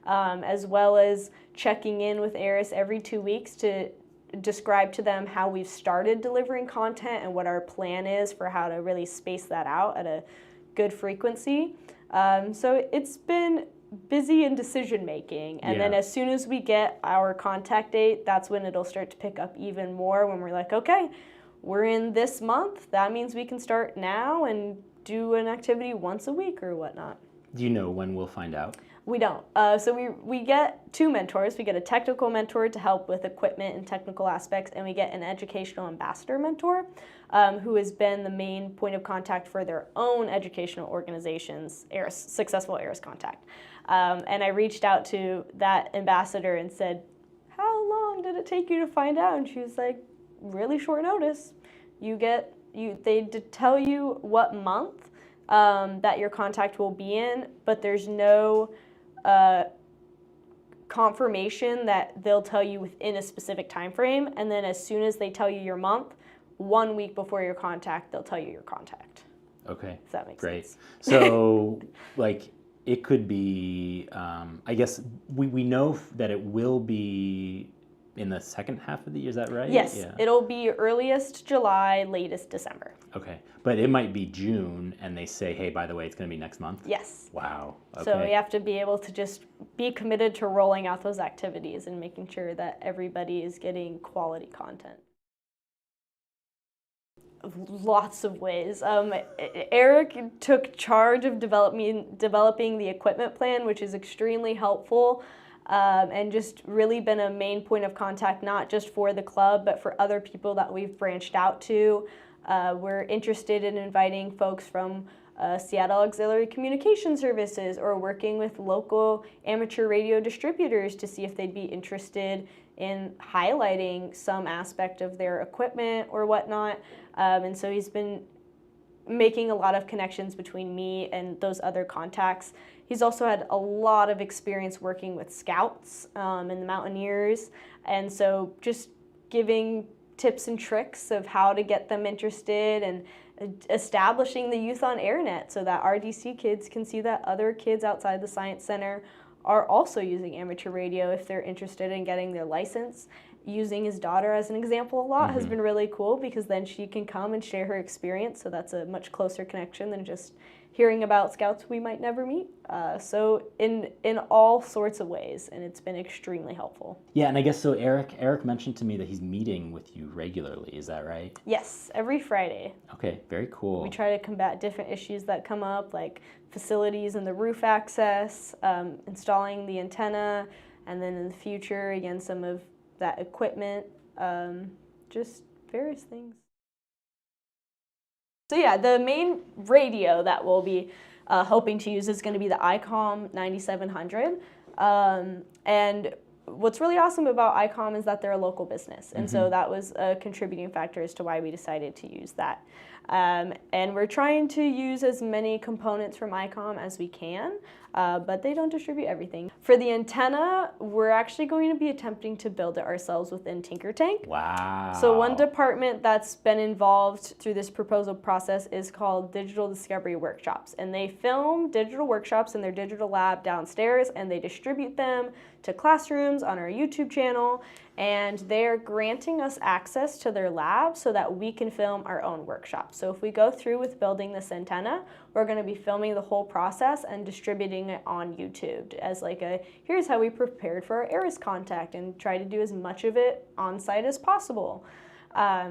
as well as checking in with ARIS every 2 weeks to describe to them how we've started delivering content and what our plan is for how to really space that out at a good frequency. So it's been busy in decision making, and then as soon as we get our contact date, that's when it'll start to pick up even more, when we're like, okay, we're in this month, that means we can start now and do an activity once a week or whatnot. Do you know when we'll find out? We don't. So we get two mentors. We get a technical mentor to help with equipment and technical aspects, and we get an educational ambassador mentor who has been the main point of contact for their own educational organizations, successful ARIS contact. And I reached out to that ambassador and said, how long did it take you to find out? And she was like, really short notice. They tell you what month that your contact will be in, but there's no confirmation that they'll tell you within a specific time frame. And then as soon as they tell you your month, 1 week before your contact, they'll tell you your contact. Okay. If that makes Great. sense. So like it could be, I guess we know that it will be in the second half of the year, is that right? Yes, yeah. It'll be earliest July, latest December. Okay, but it might be June and they say, hey, by the way, it's going to be next month? Yes. Wow, okay. So we have to be able to just be committed to rolling out those activities and making sure that everybody is getting quality content. Lots of ways. Eric took charge of developing the equipment plan, which is extremely helpful. And just really been a main point of contact, not just for the club, but for other people that we've branched out to. We're interested in inviting folks from Seattle Auxiliary Communication Services, or working with local amateur radio distributors to see if they'd be interested in highlighting some aspect of their equipment or whatnot. And so he's been making a lot of connections between me and those other contacts. He's also had a lot of experience working with scouts and the mountaineers, and so just giving tips and tricks of how to get them interested, and establishing the Youth on AirNet so that our DC kids can see that other kids outside the Science Center are also using amateur radio if they're interested in getting their license. Using his daughter as an example a lot has been really cool, because then she can come and share her experience, so that's a much closer connection than just hearing about scouts we might never meet. So in all sorts of ways, and it's been extremely helpful. Yeah, and I guess so Eric mentioned to me that he's meeting with you regularly, is that right? Yes, every Friday. Okay, very cool. We try to combat different issues that come up, like facilities and the roof access, installing the antenna, and then in the future, again, some of that equipment, just various things. So yeah, the main radio that we'll be hoping to use is going to be the ICOM 9700. And what's really awesome about ICOM is that they're a local business. And so that was a contributing factor as to why we decided to use that. And we're trying to use as many components from ICOM as we can, but they don't distribute everything. For the antenna, we're actually going to be attempting to build it ourselves within Tinkertank. Wow. So one department that's been involved through this proposal process is called Digital Discovery Workshops. And they film digital workshops in their digital lab downstairs, and they distribute them to classrooms on our YouTube channel. And they're granting us access to their lab so that we can film our own workshops. So if we go through with building this antenna, we're going to be filming the whole process and distributing it on YouTube as like here's how we prepared for our ARIS contact, and try to do as much of it on site as possible.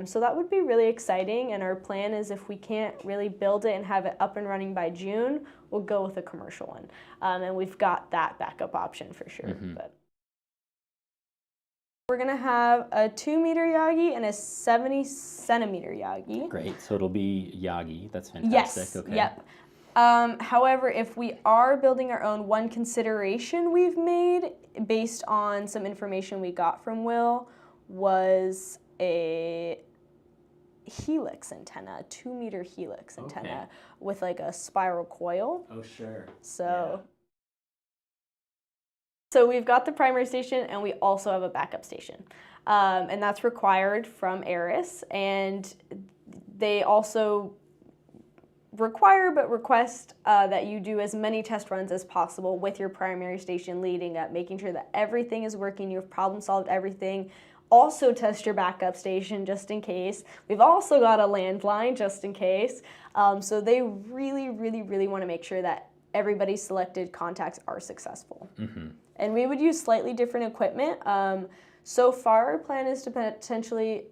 So that would be really exciting, and our plan is, if we can't really build it and have it up and running by June, we'll go with a commercial one. And we've got that backup option for sure. But we're going to have a 2-meter Yagi and a 70-centimeter Yagi. Great, so it'll be Yagi, that's fantastic. Yes, okay. Yep. However, if we are building our own, one consideration we've made based on some information we got from Will was a helix antenna, a 2-meter helix antenna with like a spiral coil. Oh, sure. So we've got the primary station, and we also have a backup station. And that's required from ARIS, and they also require but request that you do as many test runs as possible with your primary station leading up, making sure that everything is working, you've problem solved everything, also test your backup station just in case. We've also got a landline just in case. So they really, really, really want to make sure that everybody's selected contacts are successful. And we would use slightly different equipment. So far, our plan is to potentially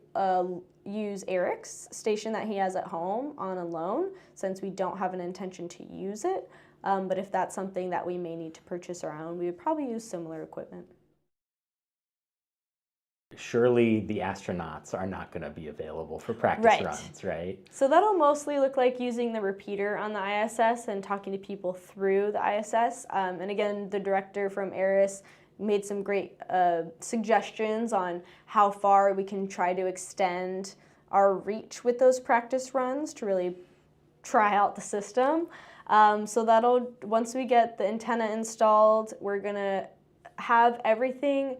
use Eric's station that he has at home on a loan, since we don't have an intention to use it. But if that's something that we may need to purchase our own, we would probably use similar equipment. Surely the astronauts are not going to be available for practice runs, right? So that'll mostly look like using the repeater on the ISS and talking to people through the ISS. And again, the director from ARIS made some great suggestions on how far we can try to extend our reach with those practice runs to really try out the system. So that'll, once we get the antenna installed, we're gonna have everything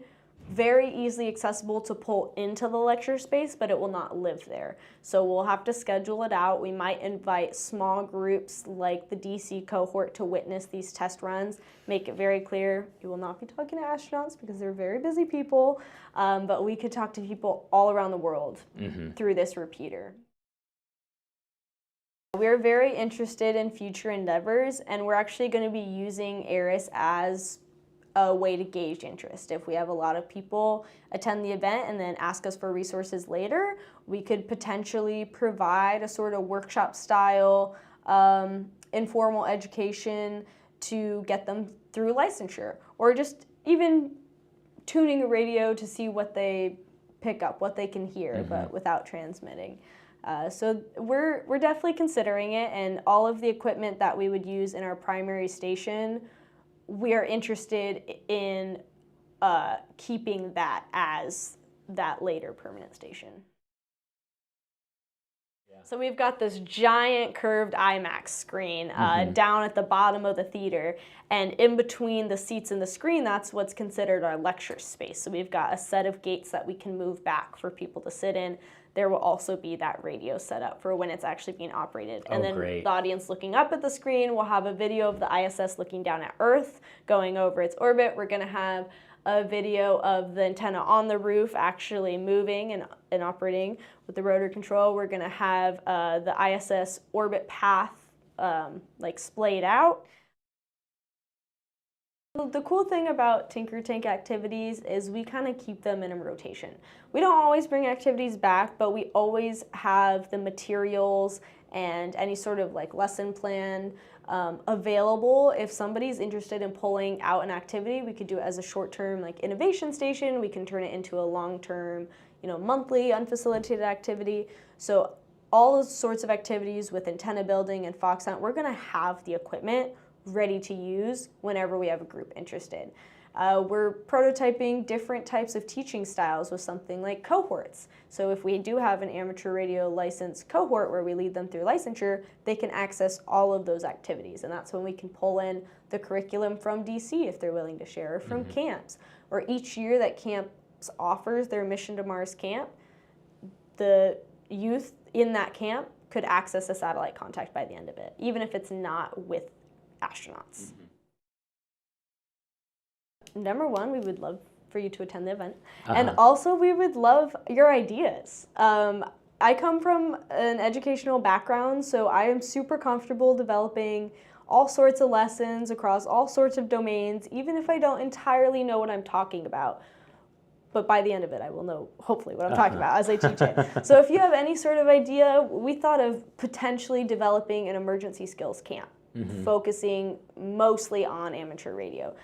very easily accessible to pull into the lecture space, but it will not live there. So we'll have to schedule it out. We might invite small groups like the DC cohort to witness these test runs, make it very clear you will not be talking to astronauts because they're very busy people, but we could talk to people all around the world through this repeater. We're very interested in future endeavors, and we're actually going to be using ARIS as a way to gauge interest. If we have a lot of people attend the event and then ask us for resources later, we could potentially provide a sort of workshop style informal education to get them through licensure, or just even tuning a radio to see what they pick up, what they can hear, but without transmitting. So we're definitely considering it, and all of the equipment that we would use in our primary station, we are interested in keeping that as that later permanent station. So we've got this giant curved IMAX screen down at the bottom of the theater, and in between the seats and the screen, that's what's considered our lecture space. So we've got a set of gates that we can move back for people to sit in. There will also be that radio set up for when it's actually being operated. And then the audience looking up at the screen will have a video of the ISS looking down at Earth, going over its orbit. We're going to have a video of the antenna on the roof actually moving and operating with the rotor control. We're going to have the ISS orbit path like splayed out. The cool thing about Tinker Tank activities is we kind of keep them in a rotation. We don't always bring activities back, but we always have the materials and any sort of like lesson plan available. If somebody's interested in pulling out an activity, we could do it as a short-term like innovation station. We can turn it into a long-term, monthly unfacilitated activity. So all those sorts of activities with antenna building and Fox Hunt, we're going to have the equipment ready to use whenever we have a group interested. We're prototyping different types of teaching styles with something like cohorts. So if we do have an amateur radio license cohort where we lead them through licensure, they can access all of those activities. And that's when we can pull in the curriculum from DC if they're willing to share, or from camps. Or each year that camps offers their Mission to Mars camp, the youth in that camp could access a satellite contact by the end of it, even if it's not with astronauts. Number one, we would love for you to attend the event. And also we would love your ideas. I come from an educational background, so I am super comfortable developing all sorts of lessons across all sorts of domains, even if I don't entirely know what I'm talking about. But by the end of it, I will know, hopefully, what I'm talking about as I teach it. So if you have any sort of idea, we thought of potentially developing an emergency skills camp, focusing mostly on amateur radio.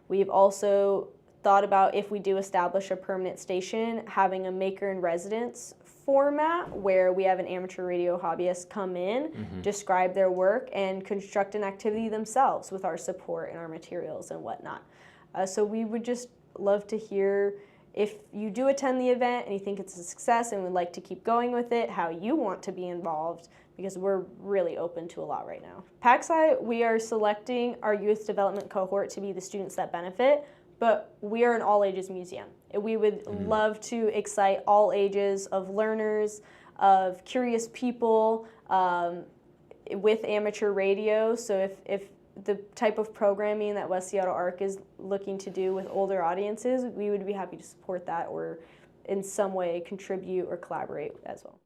We've also thought about, if we do establish a permanent station, having a maker-in-residence format where we have an amateur radio hobbyist come in, describe their work, and construct an activity themselves with our support and our materials and whatnot. So we would just love to hear, if you do attend the event and you think it's a success and would like to keep going with it, how you want to be involved, because we're really open to a lot right now. PacSci, we are selecting our youth development cohort to be the students that benefit, but we are an all-ages museum. We would love to excite all ages of learners, of curious people with amateur radio. So if the type of programming that West Seattle Arc is looking to do with older audiences, we would be happy to support that or in some way contribute or collaborate as well.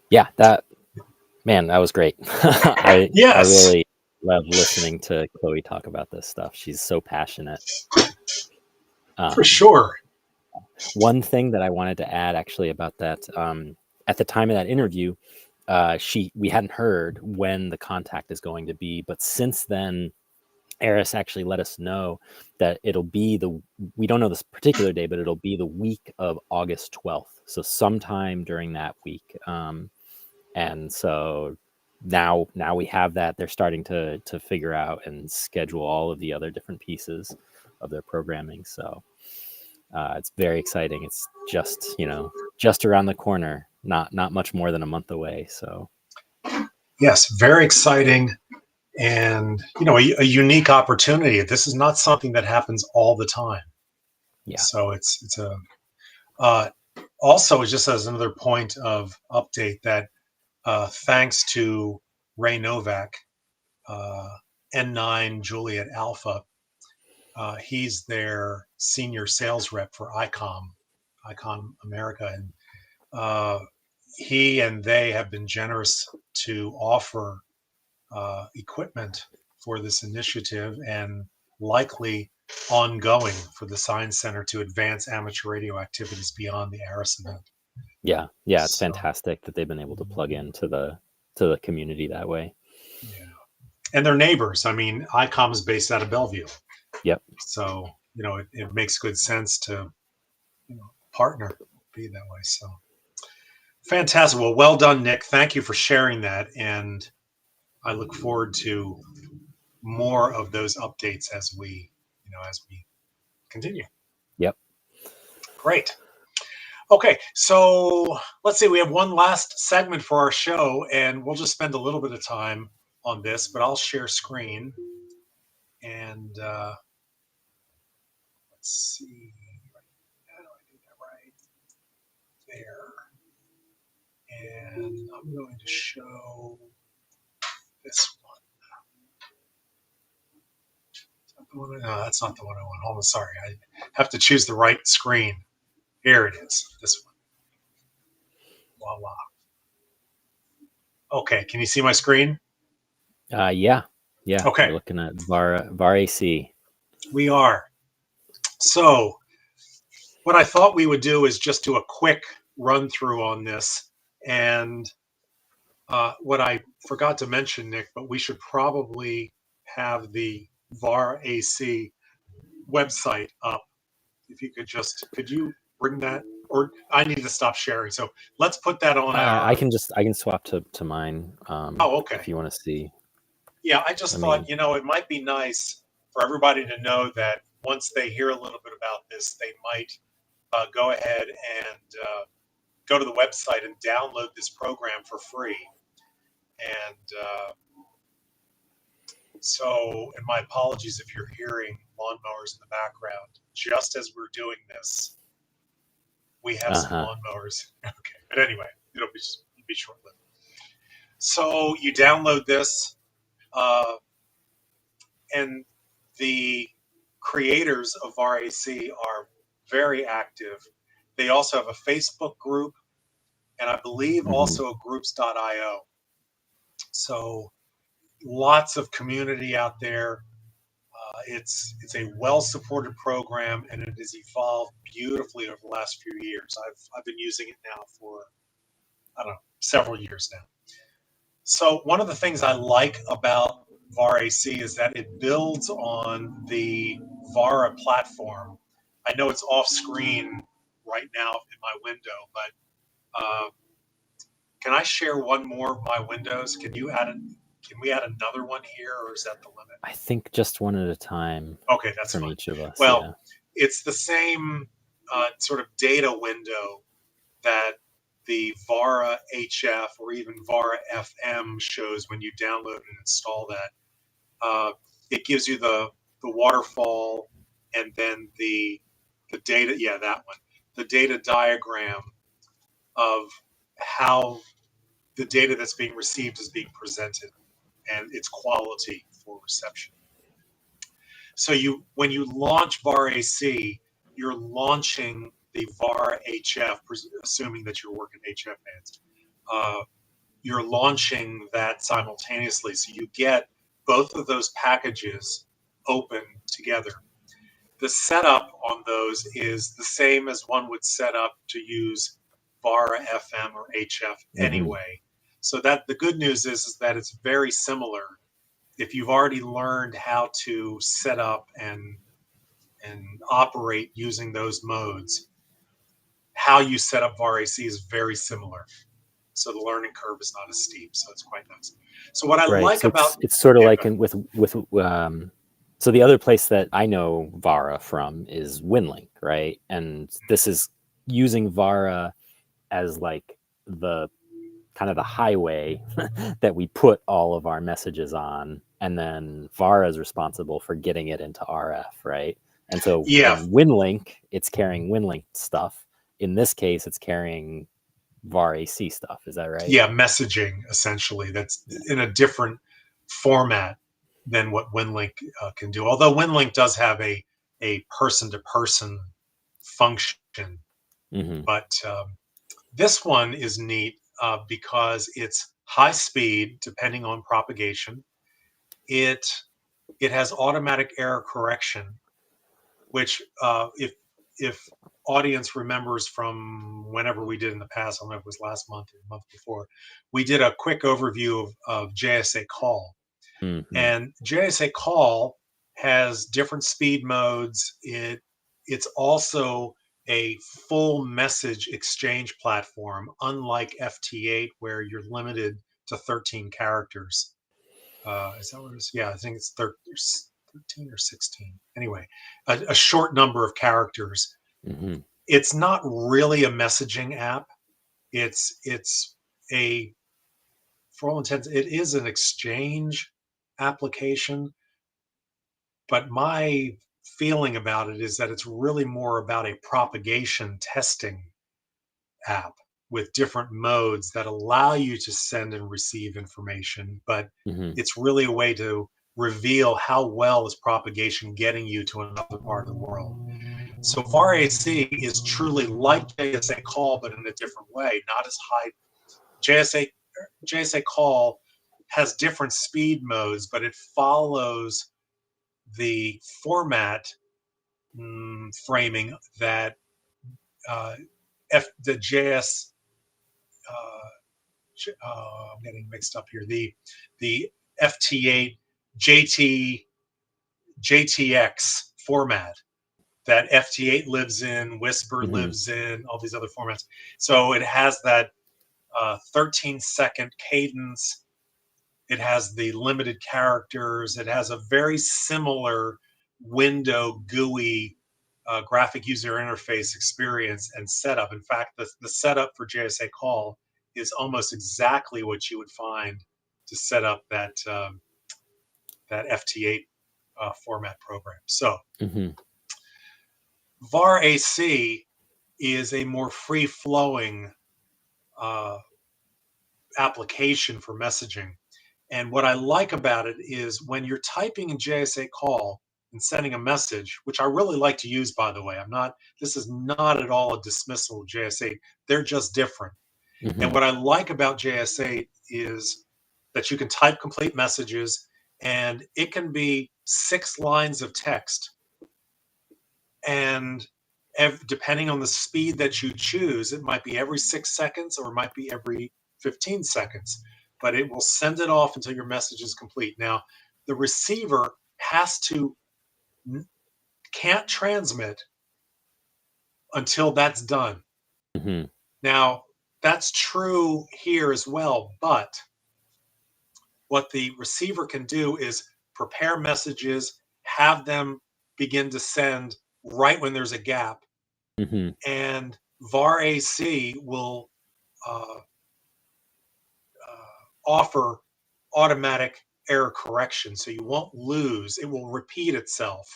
Yeah, that was great. I really love listening to Chloe talk about this stuff. She's so passionate. For sure. One thing that I wanted to add actually about that, at the time of that interview, we hadn't heard when the contact is going to be, but since then, Eris actually let us know that it'll be we don't know this particular day, but it'll be the week of August 12th. So sometime during that week. And so now we have that. They're starting to figure out and schedule all of the other different pieces of their programming. So it's very exciting. It's just, just around the corner, not much more than a month away. So yes, very exciting. And, a unique opportunity. This is not something that happens all the time. Yeah. So it's also, just as another point of update, that thanks to Ray Novak, N9 Juliet Alpha, he's their senior sales rep for ICOM America. And he and they have been generous to offer equipment for this initiative and likely ongoing for the Science Center to advance amateur radio activities beyond the ARIS event. Yeah, it's fantastic that they've been able to plug into the community that way. Yeah, and they're neighbors. I mean, ICOM is based out of Bellevue. Yep. So it makes good sense to partner, be that way. So fantastic. Well done, Nick. Thank you for sharing that, and I look forward to more of those updates as we continue. Yep. Great. Okay, so let's see. We have one last segment for our show, and we'll just spend a little bit of time on this, but I'll share screen. And let's see. How do I do that right? There. And I'm going to show this one. No, that's not the one I want. Hold on, sorry. I have to choose the right screen. Here it is, this one. Voila. Okay, can you see my screen? Yeah. Okay. We're looking at VarAC. We are. So what I thought we would do is just do a quick run through on this. And what I forgot to mention, Nick, but we should probably have the VarAC website up. If you could you bring that? Or I need to stop sharing. So let's put that on our... I can swap to mine. Okay. If you want to see. Yeah, I just thought, it might be nice for everybody to know that once they hear a little bit about this, they might go ahead and go to the website and download this program for free. And and my apologies if you're hearing lawnmowers in the background. Just as we're doing this, we have some lawnmowers. Okay, but anyway, it'll be short-lived. So you download this, and the creators of VarAC are very active. They also have a Facebook group, and I believe also a groups.io. So lots of community out there. It's a well-supported program, and it has evolved beautifully over the last few years. I've been using it now for, several years now. So one of the things I like about VarAC is that it builds on the VARA platform. I know it's off screen right now in my window, but can I share one more of my windows? Can we add another one here, or is that the limit? I think just one at a time. Okay, that's from fine. Each of us. Well, it's the same sort of data window that the VarAHF or even VarFM shows when you download and install that. It gives you the waterfall and then the data. Yeah, that one. The data diagram of how the data that's being received is being presented and its quality for reception. So when you launch VarAC, you're launching the VarHF, assuming that you're working HF bands. You're launching that simultaneously. So you get both of those packages open together. The setup on those is the same as one would set up to use VarFM or HF anyway. So that the good news is that it's very similar. If you've already learned how to set up and operate using those modes, how you set up VarAC is very similar. So the learning curve is not as steep. So it's quite nice. So what I like so about it's sort of like so the other place that I know Vara from is WinLink, right? And this is using Vara as like the kind of the highway that we put all of our messages on, and then Vara is responsible for getting it into RF, right? And so in WinLink, it's carrying WinLink stuff. In this case, it's carrying VarAC stuff. Is that right? Yeah, messaging essentially. That's in a different format than what WinLink can do. Although WinLink does have a person-to-person function, but this one is neat because it's high speed depending on propagation. It has automatic error correction, which if audience remembers from whenever we did in the past, I don't know if it was last month or the month before, we did a quick overview of JSA call. And JSA call has different speed modes. It's also a full message exchange platform, unlike FT8, where you're limited to 13 characters. Is that what it is? Yeah, I think it's 13 or 16. Anyway, a short number of characters. It's not really a messaging app. It's a, for all intents, it is an exchange application. But my feeling about it is that it's really more about a propagation testing app with different modes that allow you to send and receive information. But it's really a way to reveal how well is propagation getting you to another part of the world. So VarAC is truly like JSA call, but in a different way, not as high. JSA call has different speed modes, but it follows the format framing that the JS. I'm getting mixed up here. The FT8 JTX format that FT8 lives in, Whisper lives in, all these other formats. So it has that 13-second cadence. It has the limited characters. It has a very similar window GUI graphic user interface experience and setup. In fact, the setup for JSA call is almost exactly what you would find to set up that that FT8 format program. So VarAC is a more free-flowing application for messaging. And what I like about it is when you're typing in JSA call and sending a message, which I really like to use, by the way, this is not at all a dismissal of JS8. They're just different. And what I like about JS8 is that you can type complete messages and it can be 6 lines of text. And depending on the speed that you choose, it might be every 6 seconds or it might be every 15 seconds. But it will send it off until your message is complete. Now, the receiver can't transmit until that's done. Now, that's true here as well, but what the receiver can do is prepare messages, have them begin to send right when there's a gap, and VarAC will uh, offer automatic error correction, so you won't lose. It will repeat itself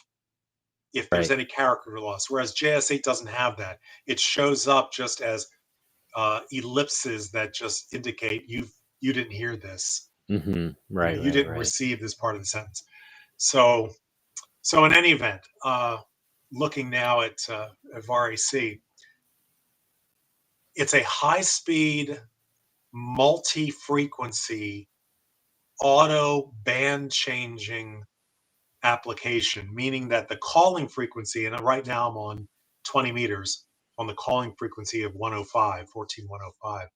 if there's Right. any character loss, whereas JS8 doesn't have that. It shows up just as ellipses that just indicate you didn't hear this. Mm-hmm. Right, You right, didn't right. receive this part of the sentence. So in any event, looking now at VarAC, it's a high-speed, multi-frequency, auto band changing application, meaning that the calling frequency, and right now I'm on 20 meters on the calling frequency of 105, 14105,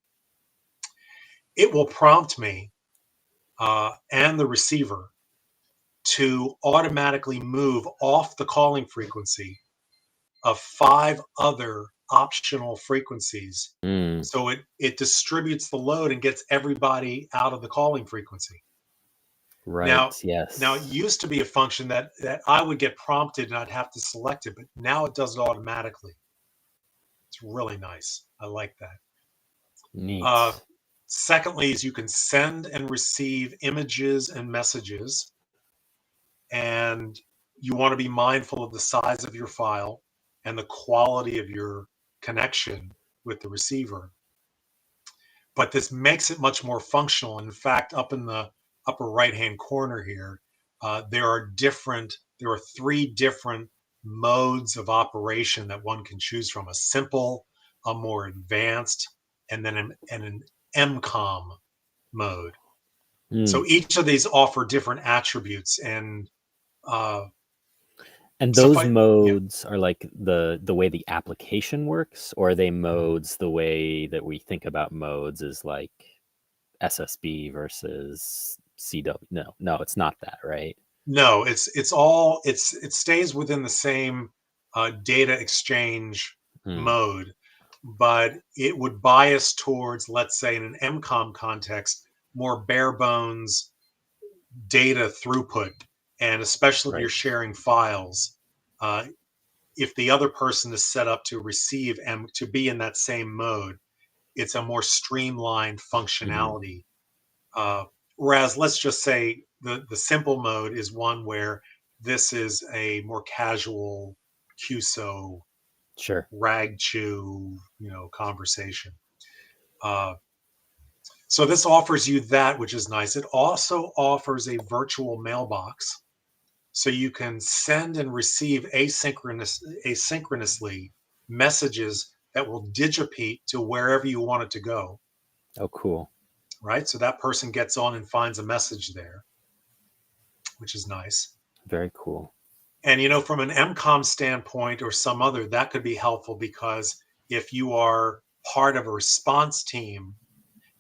it will prompt me and the receiver to automatically move off the calling frequency of 5 other optional frequencies. Mm, So it distributes the load and gets everybody out of the calling frequency. right. Now, it Yes. used to be a function that I would get prompted and I'd have to select it, but now it does it automatically. It's really nice. I like that. Uh, Neat. Secondly, is you can send and receive images and messages, and you want to be mindful of the size of your file and the quality of your connection with the receiver. But this makes it much more functional. In fact, up in the upper right-hand corner here, there are 3 different modes of operation that one can choose from: a simple, a more advanced, and then an MCOM mode. Mm. So each of these offer different attributes, and uh, And those suffice, yeah, modes are like the way the application works, or are they modes the way that we think about modes is like SSB versus CW? No, no, it's not that, right? no, it stays within the same data exchange Hmm. mode, but it would bias towards, let's say, in an MCOM context, more bare bones data throughput, and especially if you're Right. sharing files. Uh, if the other person is set up to receive and to be in that same mode, it's a more streamlined Hmm. functionality. Whereas, let's just say the simple mode is one where this is a more casual QSO Sure. rag chew, conversation. Uh, so this offers you that, which is nice. It also offers a virtual mailbox, so you can send and receive asynchronously messages that will digipede to wherever you want it to go. Oh, cool. Right, so that person gets on and finds a message there, which is nice. Very cool. And from an MCOM standpoint or some other, that could be helpful, because if you are part of a response team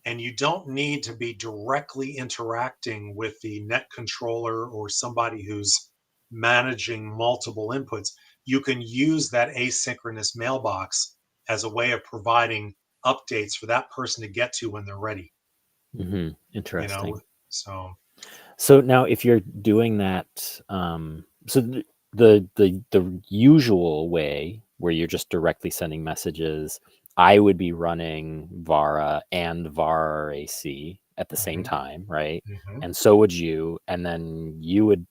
and you don't need to be directly interacting with the net controller or somebody who's managing multiple inputs, you can use that asynchronous mailbox as a way of providing updates for that person to get to when they're ready. Hmm. Interesting. So So now, if you're doing that, so the usual way where you're just directly sending messages, I would be running Vara and VarAC at the same mhm, time, right? mhm. And so would you, and then you'd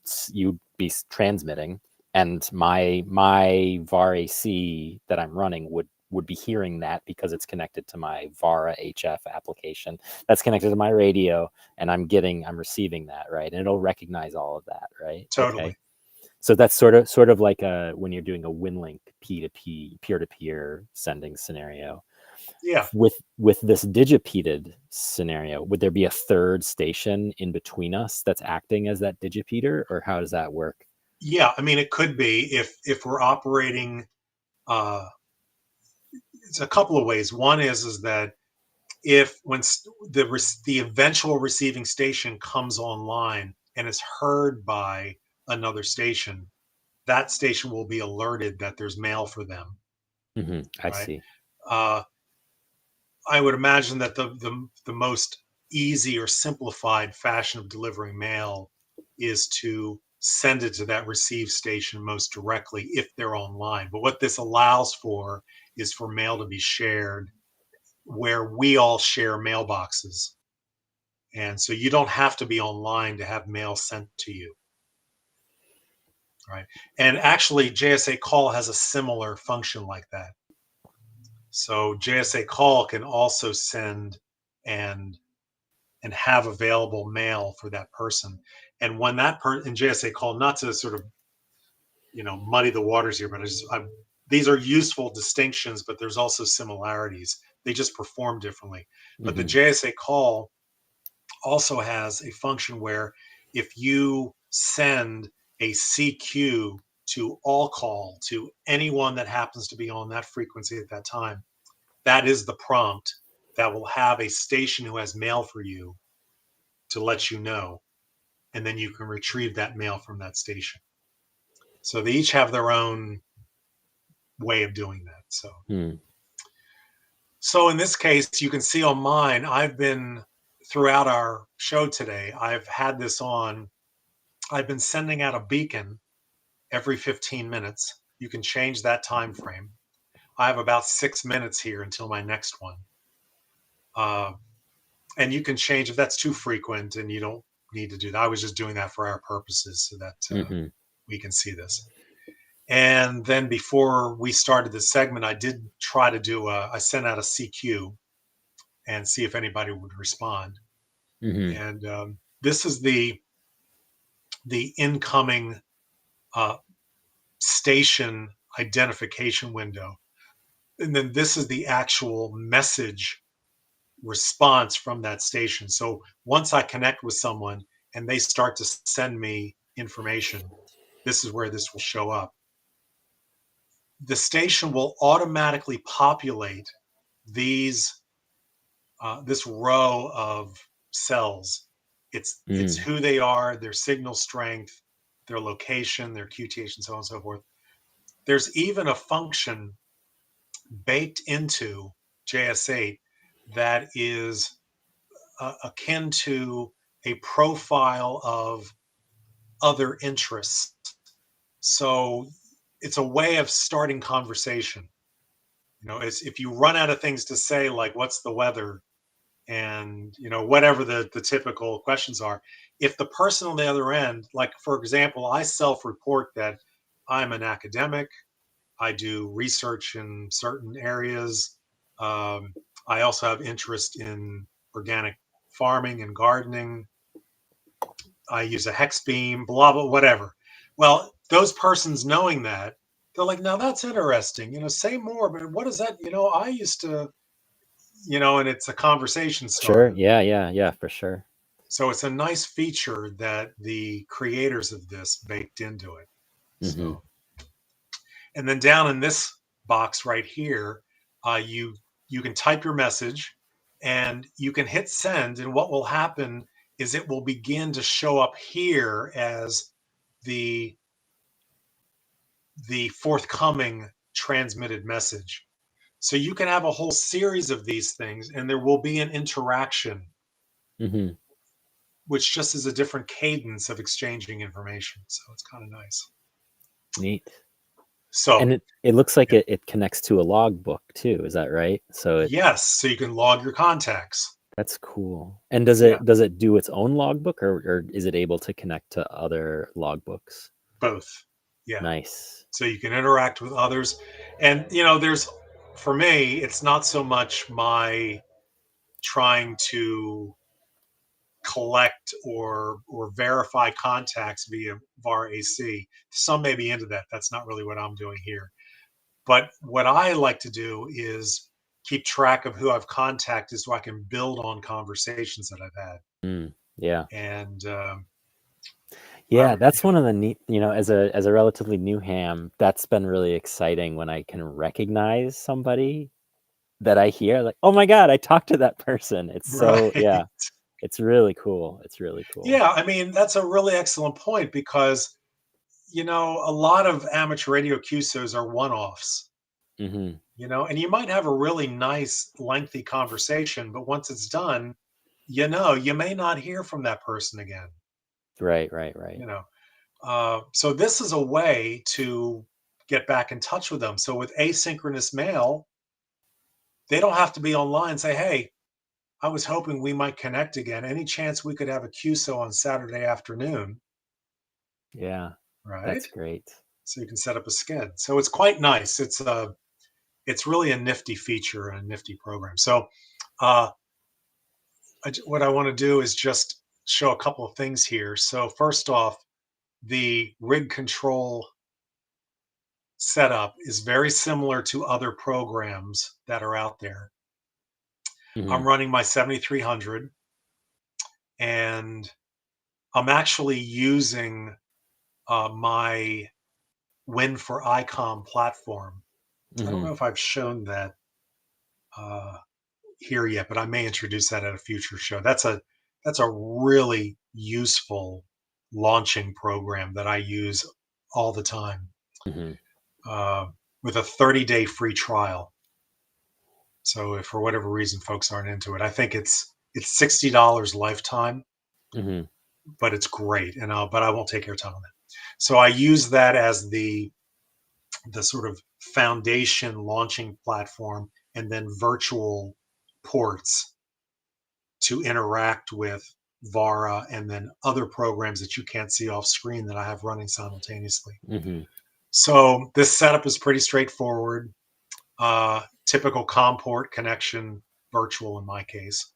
be transmitting, and my VarAC that I'm running would be hearing that because it's connected to my Vara HF application that's connected to my radio, and I'm receiving that, right? And it'll recognize all of that, right? Okay. Totally. So that's sort of like when you're doing a WinLink P2P, peer-to-peer sending scenario. Yeah. With this digipeated scenario, would there be a third station in between us that's acting as that digipeater, or how does that work? Yeah. I mean, it could be if we're operating. Uh, it's a couple of ways. One is that if when the eventual receiving station comes online and is heard by another station, that station will be alerted that there's mail for them. I Right. see. I would imagine that the most easy or simplified fashion of delivering mail is to send it to that receive station most directly if they're online. But what this allows for is for mail to be shared where we all share mailboxes. And so you don't have to be online to have mail sent to you. Right. And actually, JSA Call has a similar function like that. So JSA Call can also send and have available mail for that person. And when that in JSA Call, not to sort of muddy the waters here, but these are useful distinctions, but there's also similarities. They just perform differently. But the JSA Call also has a function where if you send a CQ to all call to anyone that happens to be on that frequency at that time, that is the prompt that will have a station who has mail for you to let you know, and then you can retrieve that mail from that station. So they each have their own way of doing that. So in this case, you can see on mine, I've been throughout our show today, I've had this on. I've been sending out a beacon every 15 minutes. You can change that time frame. I have about 6 minutes here until my next one. And you can change if that's too frequent and you don't need to do that. I was just doing that for our purposes so that we can see this. And then before we started this segment, I did try to I sent out a CQ and see if anybody would respond. And this is the incoming station identification window. And then this is the actual message response from that station. So once I connect with someone and they start to send me information, this is where this will show up. The station will automatically populate this row of cells. It's who they are, their signal strength, their location, their QTH, and so on and so forth. There's even a function baked into JS8 that is akin to a profile of other interests. So it's a way of starting conversation. It's, if you run out of things to say, like what's the weather, and whatever the typical questions are, if the person on the other end, like for example, I self-report that I'm an academic, I do research in certain areas. I also have interest in organic farming and gardening. I use a hex beam, blah, blah, whatever. Well, those persons knowing that, they're like, now that's interesting. Say more, but what is that? I used to, and it's a conversation starter. Sure. Yeah, for sure. So it's a nice feature that the creators of this baked into it. So, and then down in this box right here, you can type your message and you can hit send, and what will happen is it will begin to show up here as the forthcoming transmitted message. So you can have a whole series of these things and there will be an interaction, which just is a different cadence of exchanging information. So it's kind of nice. Neat. So, and it looks like it connects to a logbook too. Is that right? So yes, so you can log your contacts. That's cool. And does it do its own logbook, or is it able to connect to other logbooks? Both. Yeah. Nice. So you can interact with others. And for me, it's not so much my trying to collect or verify contacts via VarAC. Some may be into that. That's not really what I'm doing here. But what I like to do is keep track of who I've contacted so I can build on conversations that I've had. Yeah. And that's one of the neat, as a relatively new ham, that's been really exciting when I can recognize somebody that I hear, like, oh my God, I talked to that person. It's so, it's really cool. It's really cool. Yeah, I mean, that's a really excellent point because, a lot of amateur radio QSOs are one-offs. And you might have a really nice, lengthy conversation, but once it's done, you may not hear from that person again. Right. So this is a way to get back in touch with them. So with asynchronous mail, they don't have to be online. Say, hey, I was hoping we might connect again. Any chance we could have a QSO on Saturday afternoon? Yeah, Right. that's great. So you can set up a sked. So it's quite nice. It's really a nifty feature and a nifty program. So uh, what I want to do is just show a couple of things here. So first off, the rig control setup is very similar to other programs that are out there. I'm running my 7300 and I'm actually using my Win for ICOM platform. I don't know if I've shown that uh, here yet, but I may introduce that at a future show. That's a really useful launching program that I use all the time uh, with a 30-day free trial. So if for whatever reason folks aren't into it, I think it's $60 lifetime, but it's great, and but I won't take your time on that. So I use that as the sort of foundation launching platform, and then virtual ports to interact with VarAC and then other programs that you can't see off screen that I have running simultaneously. So this setup is pretty straightforward. Typical COM port connection, virtual in my case.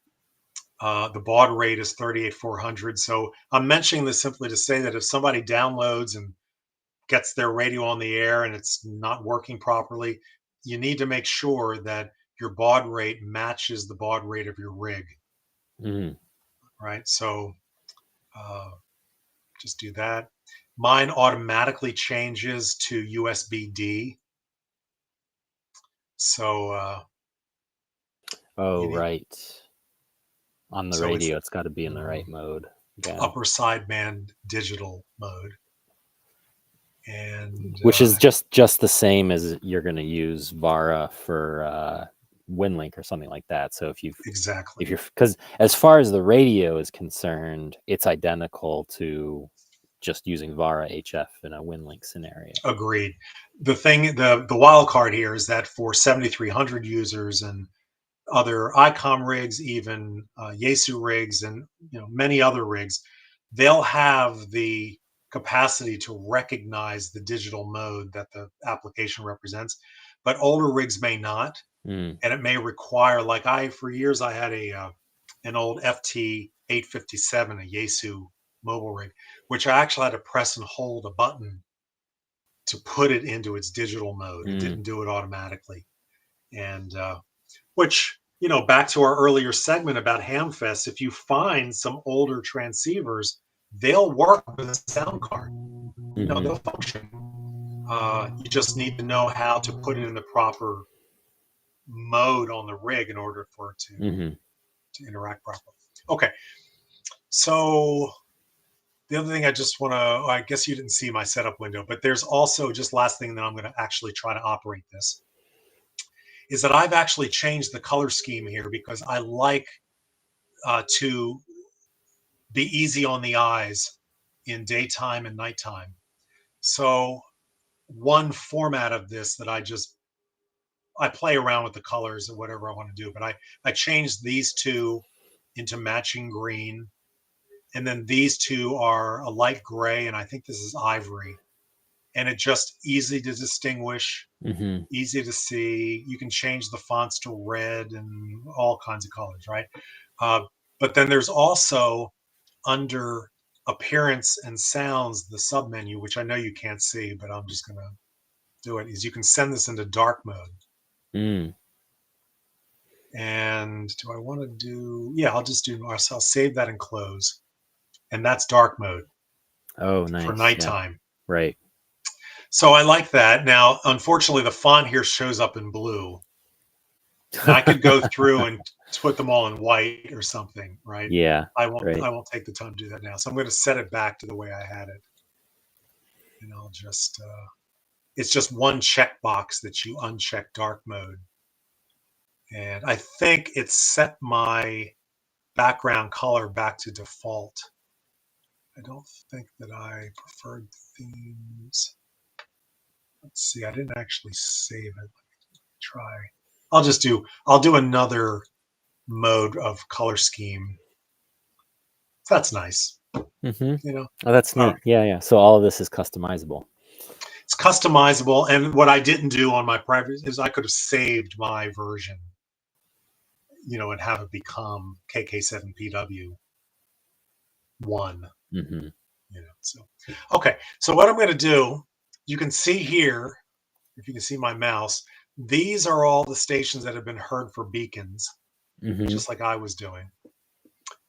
The baud rate is 38400. So I'm mentioning this simply to say that if somebody downloads and gets their radio on the air and it's not working properly, you need to make sure that your baud rate matches the baud rate of your rig. Right. So just do that. Mine automatically changes to USB-D. So right. On the radio, it's got to be in the right mode. Yeah. Upper sideband digital mode. And which is just the same as you're going to use VarAC for WinLink or something like that. So if you're because as far as the radio is concerned, it's identical to just using VarAC HF in a WinLink scenario. Agreed. The wild card here is that for 7300 users and other ICOM rigs, even Yaesu rigs, and many other rigs, they'll have the capacity to recognize the digital mode that the application represents, but older rigs may not, and it may require, like for years I had an old FT 857, a Yaesu mobile rig, which I actually had to press and hold a button to put it into its digital mode. It didn't do it automatically, and which, back to our earlier segment about Hamfest, if you find some older transceivers, they'll work with a sound card. They'll function. You just need to know how to put it in the proper mode on the rig in order for it to interact properly. Okay. So the other thing I just want to, I guess you didn't see my setup window, but there's also just last thing that I'm going to actually try to operate this, is that I've actually changed the color scheme here because I like to be easy on the eyes in daytime and nighttime. So one format of this that I play around with the colors and whatever I want to do, but I changed these two into matching green. And then these two are a light gray, and I think this is ivory. And it's just easy to distinguish, easy to see. You can change the fonts to red and all kinds of colors, right? But then there's also, under appearance and sounds, the submenu, which I know you can't see, but I'm just going to do it, is you can send this into dark mode. And do I want to do, yeah, I'll save that and close. And that's dark mode. Oh, nice. For nighttime. Yeah. Right. So I like that. Now, unfortunately, the font here shows up in blue. Now, I could go through and put them all in white or something, right? Yeah. I won't take the time to do that now. So I'm going to set it back to the way I had it. And I'll just, it's just one checkbox that you uncheck dark mode. And I think it set my background color back to default. I don't think that I preferred themes. Let's see, I didn't actually save it. Let me try. I'll do another mode of color scheme. That's nice. Mm-hmm. You know, Oh, that's neat. right. Yeah. So all of this is customizable. It's customizable. And what I didn't do on my private is I could have saved my version, you know, and have it become KK7PW1. Mm-hmm. You know, so okay. So what I'm going to do, you can see here, if you can see my mouse, these are all the stations that have been heard for beacons, Mm-hmm. just like I was doing.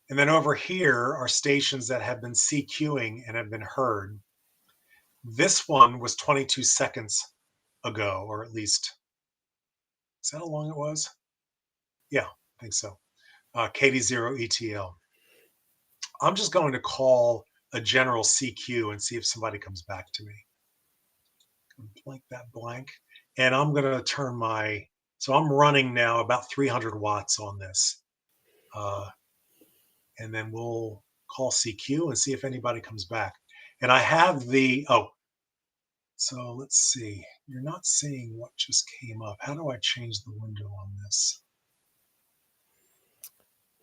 And then over here are stations that have been CQing and have been heard. This one was 22 seconds ago, or at least, is that how long it was? Yeah, I think so. KD0ETL. I'm just going to call a general CQ and see if somebody comes back to me. Blank that blank. And I'm going to turn so I'm running now about 300 watts on this. And then we'll call CQ and see if anybody comes back. And I have so let's see. You're not seeing what just came up. How do I change the window on this?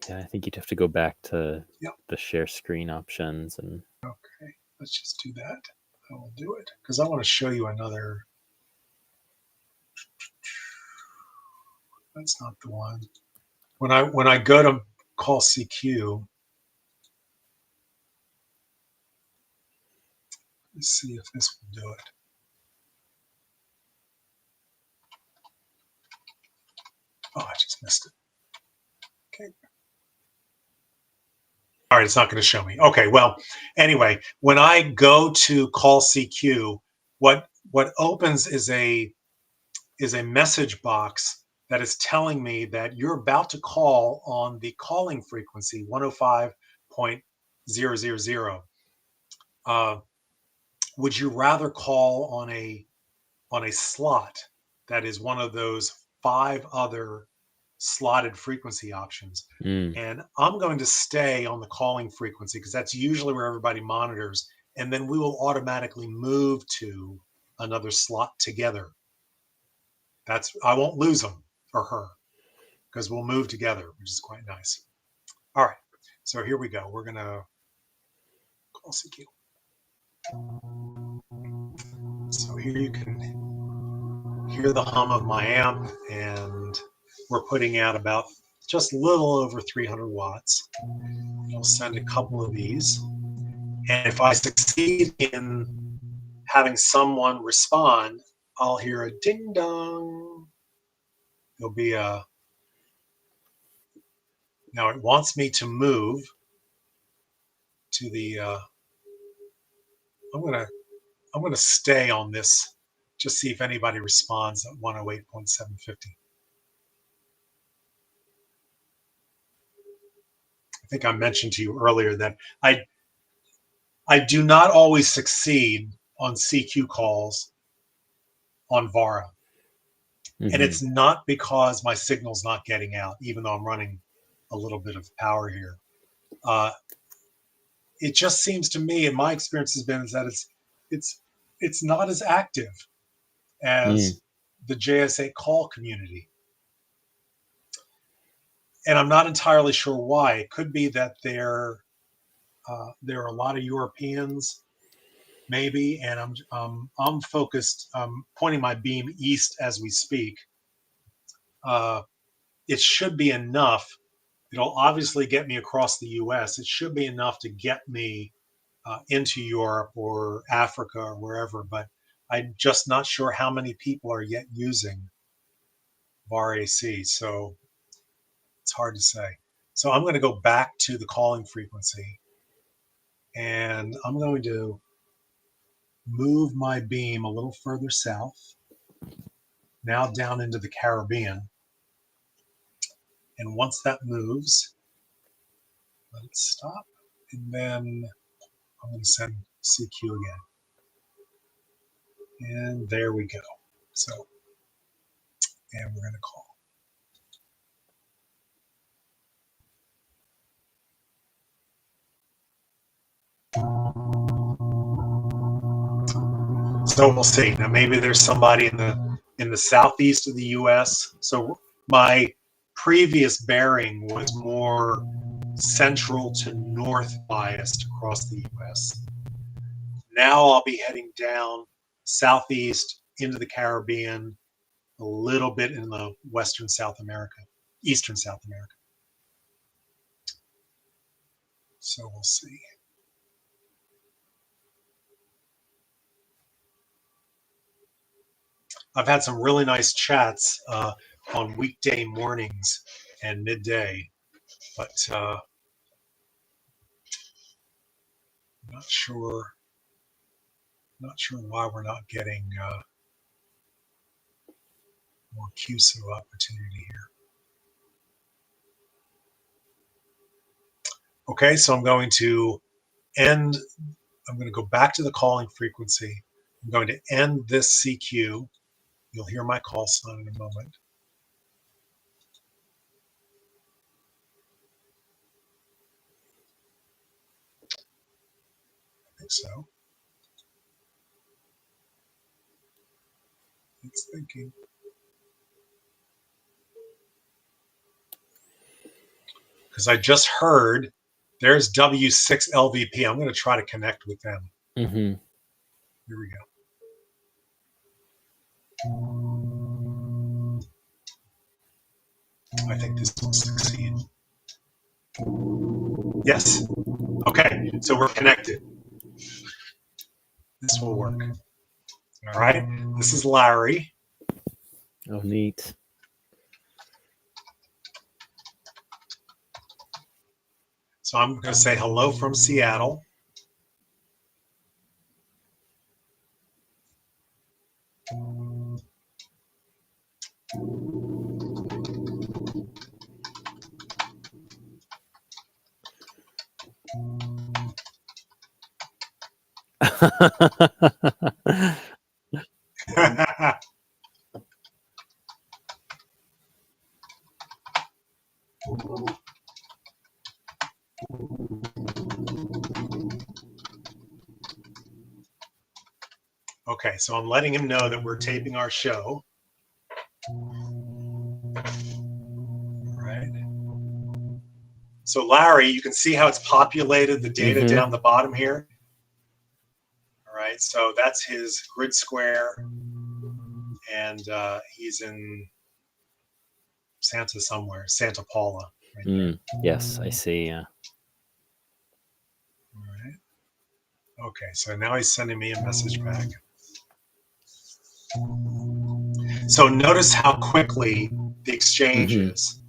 Yeah, I think you'd have to go back to Yep. the share screen options and. Okay, let's just do that. I will do it because I want to show you another. That's not the one. When I go to call CQ, let's see if this will do it. Oh, I just missed it. Okay. All right, it's not going to show me. Okay, well, anyway, when I go to call CQ, what opens is a message box that is telling me that you're about to call on the calling frequency 105.000. Would you rather call on a slot that is one of those 5 other slotted frequency options? And I'm going to stay on the calling frequency because that's usually where everybody monitors, and then we will automatically move to another slot together. I won't lose them or her because we'll move together, which is quite nice. All right, so here we go. We're gonna call CQ. So here you can hear the hum of my amp, and we're putting out about just a little over 300 watts. I'll send a couple of these, and if I succeed in having someone respond, I'll hear a ding dong. There'll be now it wants me to move to the I'm gonna stay on this, just see if anybody responds at 108.750. I think I mentioned to you earlier that I do not always succeed on CQ calls on VarAC. Mm-hmm. And it's not because my signal's not getting out, even though I'm running a little bit of power here. It just seems to me, and my experience has been, is that it's not as active as the JSA call community. And I'm not entirely sure why. It could be that there are a lot of Europeans, maybe, and I'm focused, pointing my beam east as we speak. It should be enough. It'll obviously get me across the U.S. It should be enough to get me into Europe or Africa or wherever, but I'm just not sure how many people are yet using VarAC, so it's hard to say. So I'm going to go back to the calling frequency, and I'm going to move my beam a little further south, now down into the Caribbean. And once that moves, let it stop, and then I'm going to send CQ again. And there we go. So, and we're going to call. So we'll see. Now maybe there's somebody in the southeast of the U.S. So My previous bearing was more central to north biased across the US. Now I'll be heading down southeast into the Caribbean, a little bit in the western South America, eastern South America. So we'll see. I've had some really nice chats on weekday mornings and midday, but not sure why we're not getting more QSO opportunity here. Okay, so I'm going to go back to the calling frequency. I'm going to end this CQ. You'll hear my call sign in a moment. I think so. It's thinking. Because I just heard there's W6LVP. I'm going to try to connect with them. Mm-hmm. Here we go. I think this will succeed. Yes. Okay, so we're connected. This will work. All right. This is Larry. Oh, neat. So I'm going to say hello from Seattle. Okay, so I'm letting him know that we're taping our show. All right. So Larry, you can see how it's populated the data down the bottom here. All right, so that's his grid square, and he's in Santa somewhere, Santa Paula. Right there. Yes, I see. Yeah. All right. Okay, so now he's sending me a message back. So notice how quickly the exchange is.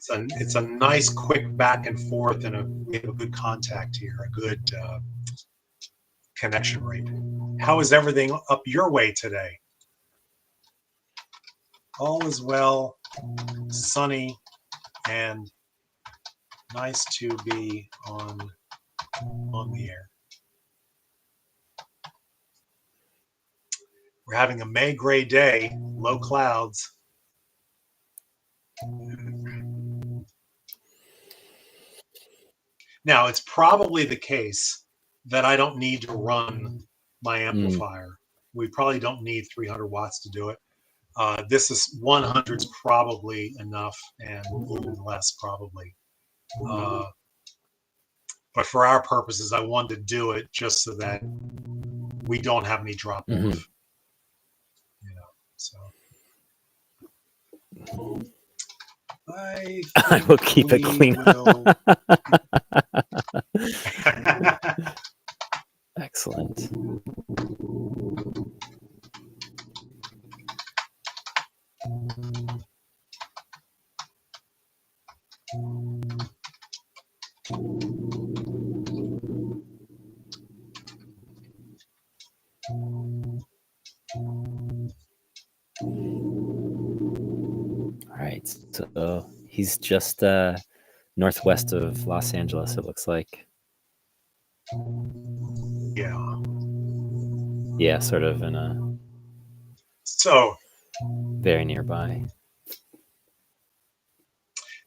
It's a nice quick back and forth, and we have a good contact here, a good connection rate. How is everything up your way today? All is well, sunny, and nice to be on the air. We're having a May gray day, low clouds. Now, it's probably the case that I don't need to run my amplifier. We probably don't need 300 watts to do it. This is 100 is probably enough, and even less probably. But for our purposes, I wanted to do it just so that we don't have any drop off. You know, so I will keep it clean. Excellent. All right, so he's just northwest of Los Angeles, it looks like. Yeah, sort of in a very nearby.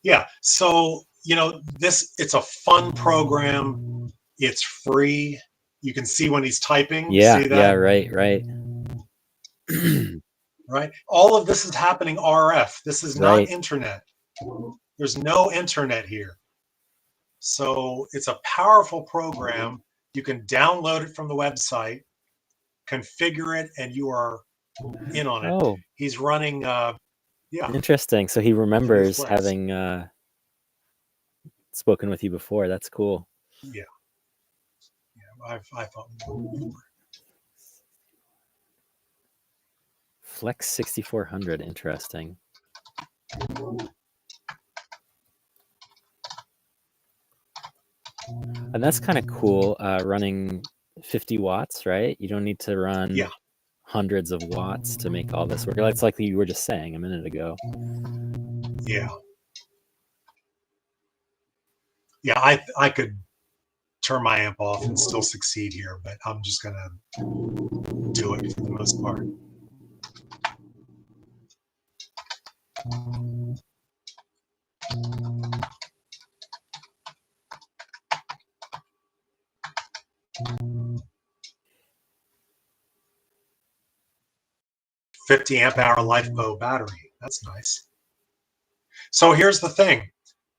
Yeah, so you know, it's a fun program. It's free. You can see when he's typing. Yeah, see that? yeah, right. right? All of this is happening RF. This is not internet. There's no internet here. So it's a powerful program. You can download it from the website, configure it, and you are in on it. Oh, he's running, yeah. Interesting. So he remembers having spoken with you before. That's cool. Yeah. Yeah, I thought. Flex 6400. Interesting. And that's kind of cool, running 50 watts, right? You don't need to run hundreds of watts to make all this work. That's like you were just saying a minute ago. Yeah. Yeah, I could turn my amp off and still succeed here, but I'm just going to do it for the most part. $50 amp-hour LiFePo battery. That's nice. So here's the thing.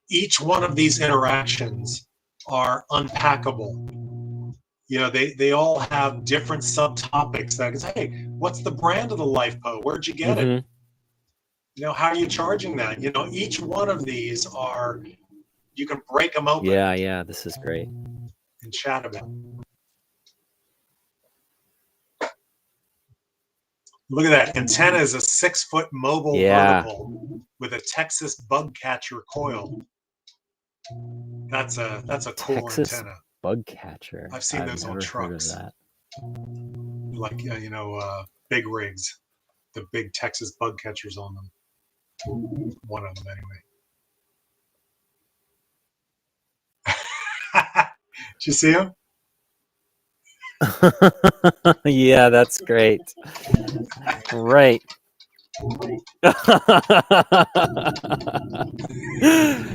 Each one of these interactions are unpackable. You know, they all have different subtopics that is, hey, what's the brand of the LiFePo? Where'd you get it? You know, how are you charging that? You know, each one of these are, you can break them open. Yeah, this is great. And chat about them. Look at that. Antenna is a 6-foot mobile vertical with a Texas bug catcher coil. That's a cool Texas antenna. Bug catcher. I've seen those on trucks. Heard of that. Like, you know, big rigs. The big Texas bug catchers on them. One of them, anyway. Did you see him? Yeah, that's great. Right.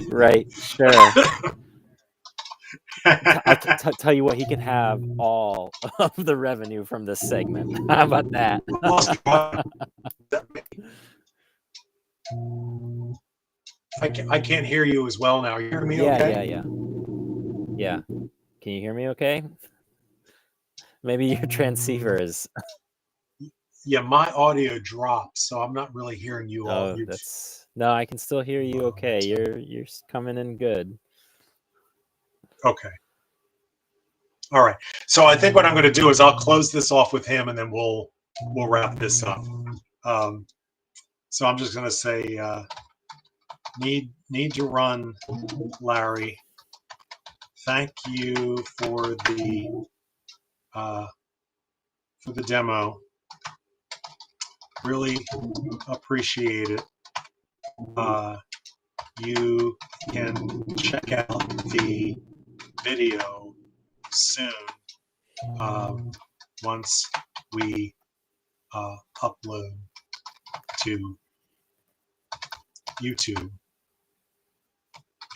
Right, sure. I'll tell you what, he can have all of the revenue from this segment. How about that? I can't hear you as well now. You hear me okay? Yeah. Can you hear me okay? Maybe your transceiver is... Yeah, my audio drops, so I'm not really hearing you all. Oh, no, I can still hear you okay. You're coming in good. Okay. All right. So I think what I'm going to do is I'll close this off with him, and then we'll wrap this up. So I'm just going to say, need to run, Larry. Thank you for the demo. Really appreciate it. You can check out the video soon once we upload to YouTube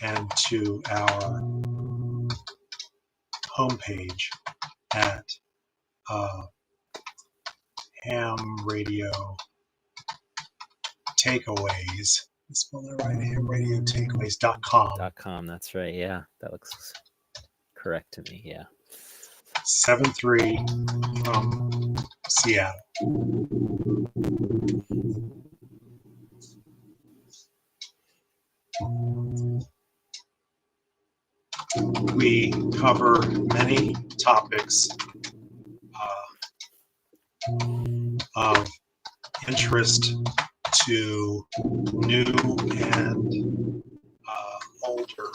and to our homepage at Ham Radio Takeaways. Spell that right, hamradiotakeaways.com. That's right. Yeah, that looks correct to me. Yeah. 73 from Seattle. We cover many topics of interest to new and older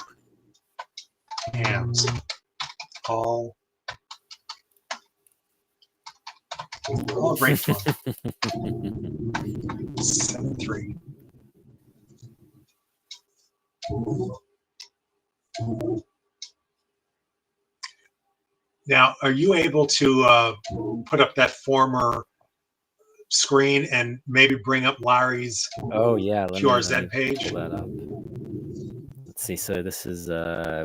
hams. All great fun. 7-3. Now, are you able to put up that former screen and maybe bring up Larry's QRZ page? Pull that up. Let's see. So this is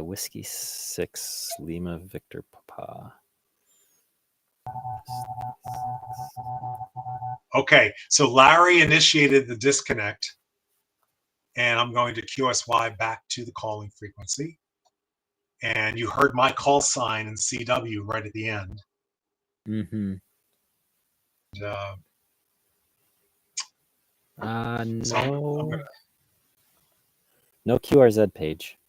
Whiskey 6 Lima Victor Papa. Okay, so Larry initiated the disconnect, and I'm going to QSY back to the calling frequency. And you heard my call sign in CW right at the end. Mm-hmm. And, no. No QRZ page.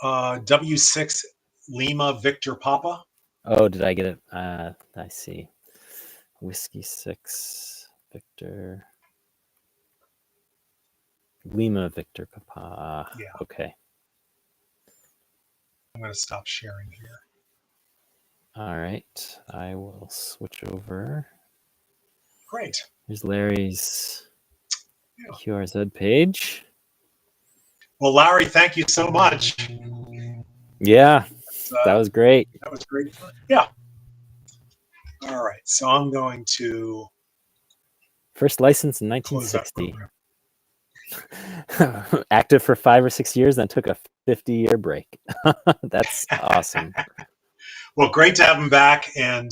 W6 Lima Victor Papa. Oh, did I get it? I see. Whiskey 6 Victor Lima Victor Papa. Yeah. Okay. I'm going to stop sharing here. All right. I will switch over. Great. Here's Larry's QRZ page. Well, Larry, thank you so much. Yeah, that was great. That was great fun. Yeah. All right. So I'm going to first license in 1960. Active for 5 or 6 years, then took a 50-year break. That's awesome. Well, great to have him back, and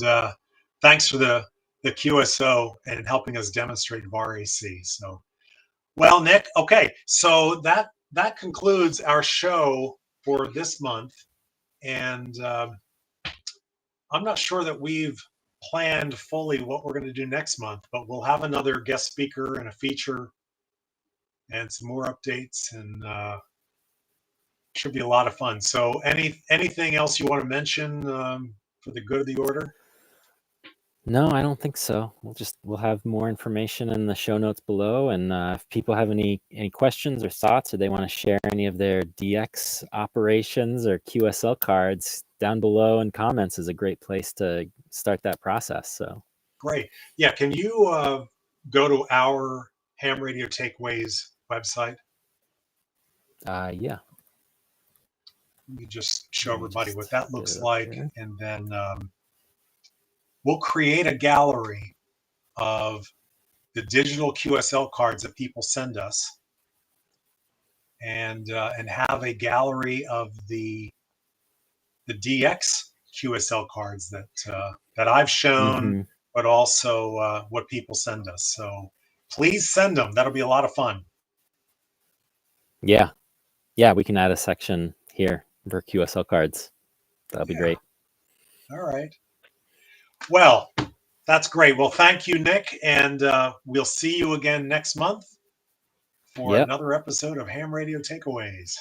thanks for the QSO and helping us demonstrate VarAC. So, well, Nick, okay, so that concludes our show for this month, and I'm not sure that we've planned fully what we're going to do next month, but we'll have another guest speaker and a feature and some more updates, and should be a lot of fun. So anything else you want to mention for the good of the order? No, I don't think so. We'll have more information in the show notes below, and if people have any questions or thoughts, or they want to share any of their DX operations or QSL cards, down below in comments is a great place to start that process. So great. Yeah, can you go to our Ham Radio Takeaways website? Yeah. You just show everybody what that looks like, here. And then we'll create a gallery of the digital QSL cards that people send us, and have a gallery of the DX QSL cards that I've shown, but also what people send us. So please send them. That'll be a lot of fun. Yeah, we can add a section here for QSL cards. That'll be great. All right. Well, that's great. Well, thank you, Nick, and we'll see you again next month for another episode of Ham Radio Takeaways.